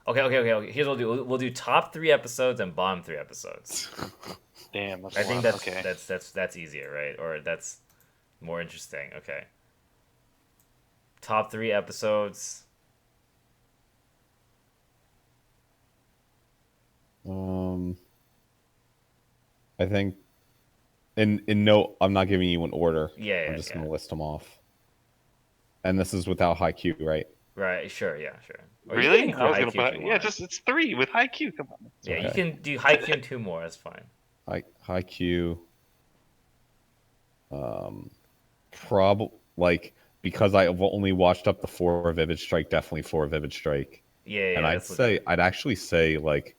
Okay. Here's what we'll do. We'll do top 3 episodes and bottom 3 episodes. Damn, that's I a think lot. that's okay. that's easier, right? Or that's more interesting. Okay. Top 3 episodes. I think in no, I'm not giving you an order. Yeah, I'm just yeah. gonna list them off. And this is without Haikyuu, right? Right. Sure. Yeah. Sure. Or you Really? can include I was gonna Haikyuu if put you yeah, want. just it's 3 with IQ. Come on. Yeah. okay. You can do Haikyuu and 2 more. That's fine. Haikyuu. Like because I've only watched up to 4 Vivid Strike, definitely 4 Vivid Strike. Yeah. And that's legit. I'd actually say like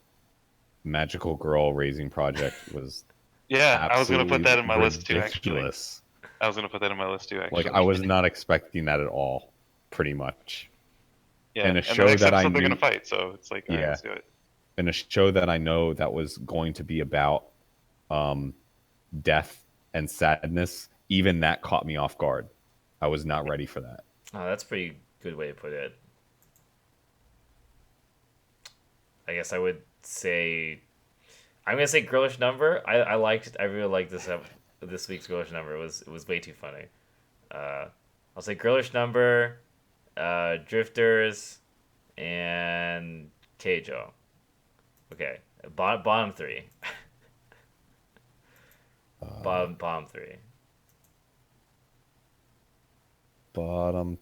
Magical Girl Raising Project was Yeah, I was gonna put that in my absolutely list too. Actually, ridiculous. I was gonna put that in my list too. Actually, Like I was not expecting that at all, pretty much. yeah. and a the show next that I episode they're knew- gonna fight, so it's like, alright, Yeah. let's do it. In a show that I know that was going to be about death and sadness, even that caught me off guard. I was not ready for that. Oh, that's a pretty good way to put it. I guess I would say, I'm gonna say Girlish Number. I really liked this week's Girlish Number. It was way too funny. I'll say Girlish Number, Drifters, and Keijo. Okay, bottom 3. Bottom three. Bottom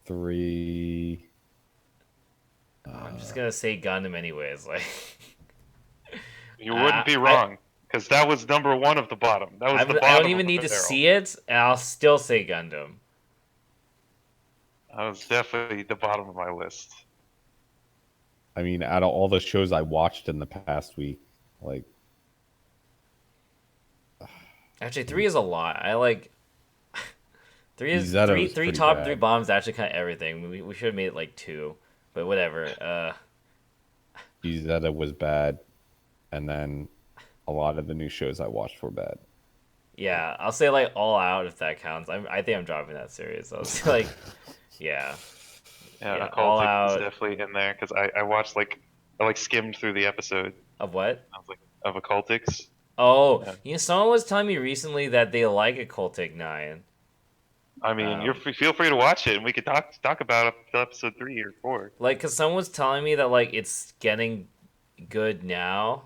three. I'm just gonna say Gundam anyways. Like, You wouldn't be I wrong, because that was number one of the bottom. That was the I don't bottom of even need the to barrel. see it, and I'll still say Gundam. That was definitely the bottom of my list. I mean, out of all the shows I watched in the past week, like Actually, three is a lot. I like three is Zeta three was three pretty top three bad. bombs. Actually, kind of everything. We should have made it like two, but whatever. Zeta was bad, and then a lot of the new shows I watched were bad. Yeah, I'll say like All Out if that counts. I think I'm dropping that series. I'll say like, yeah, Yeah, All Occultic is Out definitely in there because I watched I skimmed through the episode. of what? I was like of Occultics. Oh, Yeah. someone was telling me recently that they like Occultic 9. I mean, you're feel free to watch it, and we could talk about up to episode 3 or 4. Like, cause someone was telling me that like it's getting good now.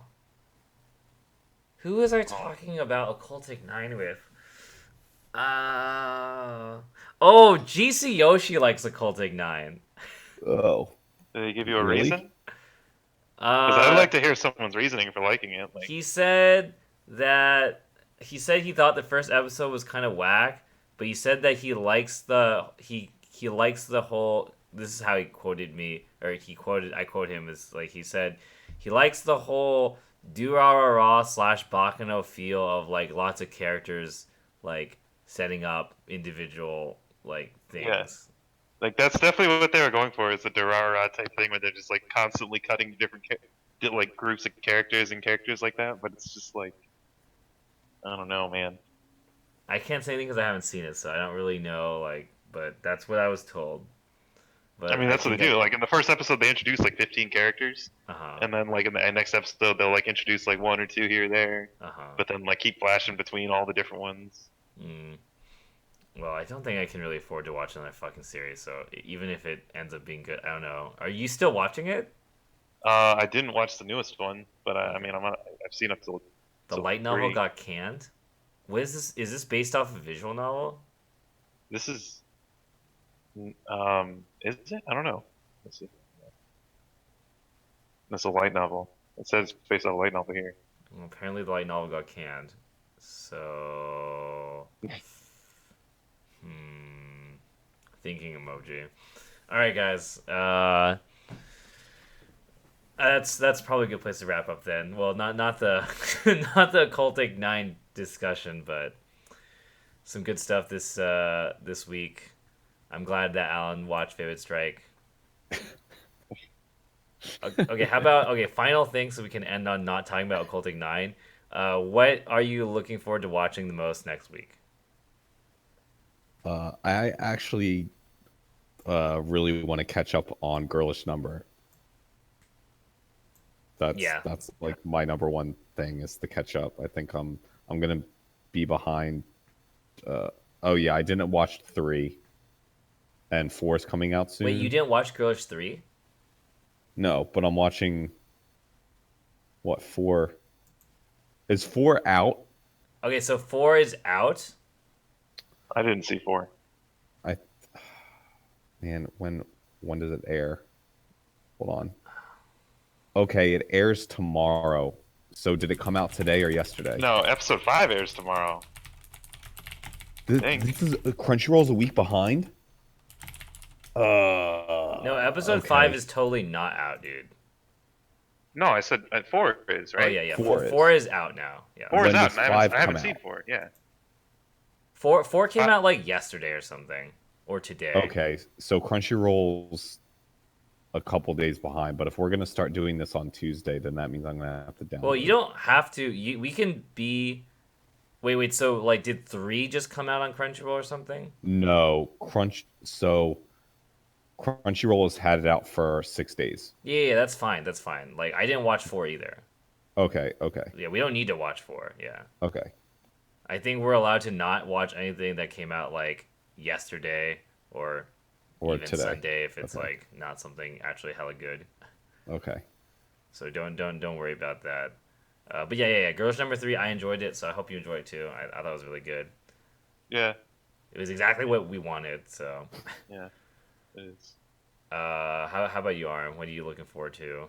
Who was I talking about Occultic 9 with? Oh, GC Yoshi likes Occultic 9. Oh, Did they give you a really? reason? Because I'd like to hear someone's reasoning for liking it. Like, He said that he thought the first episode was kind of whack, but he said that he likes he likes the whole. This is how he quoted me, or I quote him as like he said he likes the whole Durarara / Bakano feel of like lots of characters like setting up individual like things. Yeah. Like that's definitely what they were going for, is the Durarara type thing where they're just like constantly cutting different like groups of characters and characters like that. But it's just like, I don't know, man. I can't say anything because I haven't seen it, so I don't really know. Like, but that's what I was told. But I mean, that's what they do. Like in the first episode, they introduce like 15 characters, and then like in the next episode, they'll like introduce like 1 or 2 here or there, but then like keep flashing between all the different ones. Well, I don't think I can really afford to watch another fucking series. So even if it ends up being good, I don't know. Are you still watching it? I didn't watch the newest one, but I mean, I've seen up to The light novel got canned. What is this? Is this based off a visual novel? This is, is it? I don't know. Let's see. That's a light novel. It says it's based on a light novel here. Well, apparently, the light novel got canned. So, thinking emoji. All right, guys. That's probably a good place to wrap up then. Well, not the not the Cultic 9 discussion, but some good stuff this week. I'm glad that Alan watched Vivid Strike. Okay, how about final thing so we can end on not talking about Occultic 9. What are you looking forward to watching the most next week? I actually really want to catch up on Girlish Number. That's like my number one thing is to catch up. I think I'm gonna be behind. Oh yeah, I didn't watch 3, and 4 is coming out soon. Wait, you didn't watch Girlish 3? No, but I'm watching. What 4? Is 4 out? Okay, so 4 is out. I didn't see 4. Man, when does it air? Hold on. Okay, it airs tomorrow. So did it come out today or yesterday? No, episode 5 airs tomorrow. This is Crunchyroll's a week behind. No, episode 5 is totally not out, dude. No, I said 4 is, right? Oh yeah. 4 4 is out now. Yeah. 4 is When out. does And 5 I haven't come seen out? 4. Yeah. 4 came out like yesterday or something, or today. Okay, so Crunchyroll's a couple days behind, but if we're gonna start doing this on Tuesday, then that means I'm gonna have to download. Well, you don't have to. We can be. Wait. So, like, did 3 just come out on Crunchyroll or something? No, Crunchyroll has had it out for 6 days. Yeah, that's fine. That's fine. Like, I didn't watch 4 either. Okay. Yeah, we don't need to watch 4. Yeah. Okay. I think we're allowed to not watch anything that came out like yesterday or even today. Sunday if it's like not something actually hella good. Okay. So don't worry about that. But yeah. Girls Number 3, I enjoyed it, so I hope you enjoyed it too. I thought it was really good. Yeah. It was exactly what we wanted. So, Yeah. It is. how about you, Arm? What are you looking forward to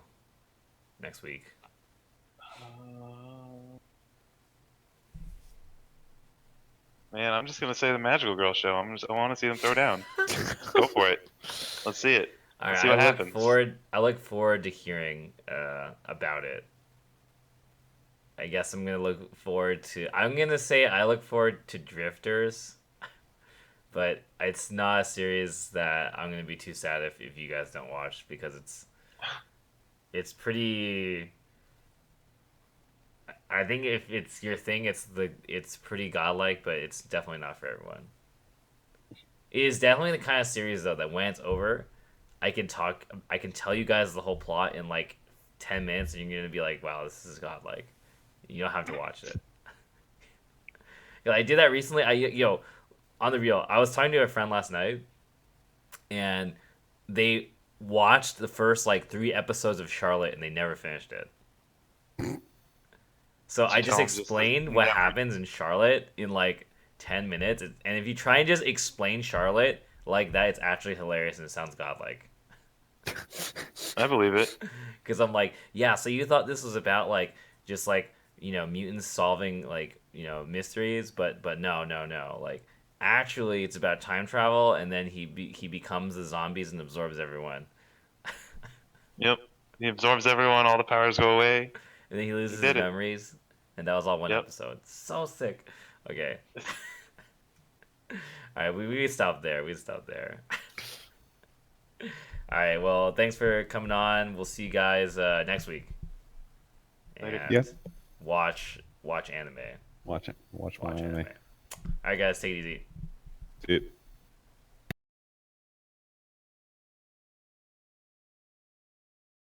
next week? Man, I'm just gonna say the Magical Girl show. I want to see them throw down. Go for it. Let's see it. All Let's right, see what happens. I look forward to hearing about it. I guess I'm gonna look forward to. I'm gonna say I look forward to Drifters, but it's not a series that I'm gonna be too sad if you guys don't watch because it's pretty. I think if it's your thing, it's pretty godlike, but it's definitely not for everyone. It is definitely the kind of series though that when it's over, I can tell you guys the whole plot in like 10 minutes, and you're gonna be like, "Wow, this is godlike." You don't have to watch it. I did that recently. On the real, I was talking to a friend last night, and they watched the first like 3 episodes of Charlotte, and they never finished it. So I just explained what happens in Charlotte in like 10 minutes, and if you try and just explain Charlotte like that, it's actually hilarious and it sounds godlike. I believe it. Because I'm like, yeah, so you thought this was about like just like mutants solving like mysteries, but no, like actually it's about time travel, and then he becomes the zombies and absorbs everyone. Yep. He absorbs everyone. All the powers go away. And then he loses his memories, and that was all one episode. So sick. Okay. All right, we stop there. All right, well, thanks for coming on. We'll see you guys next week. And yes. Watch anime. Watch my anime. All right, guys, take it easy. See it.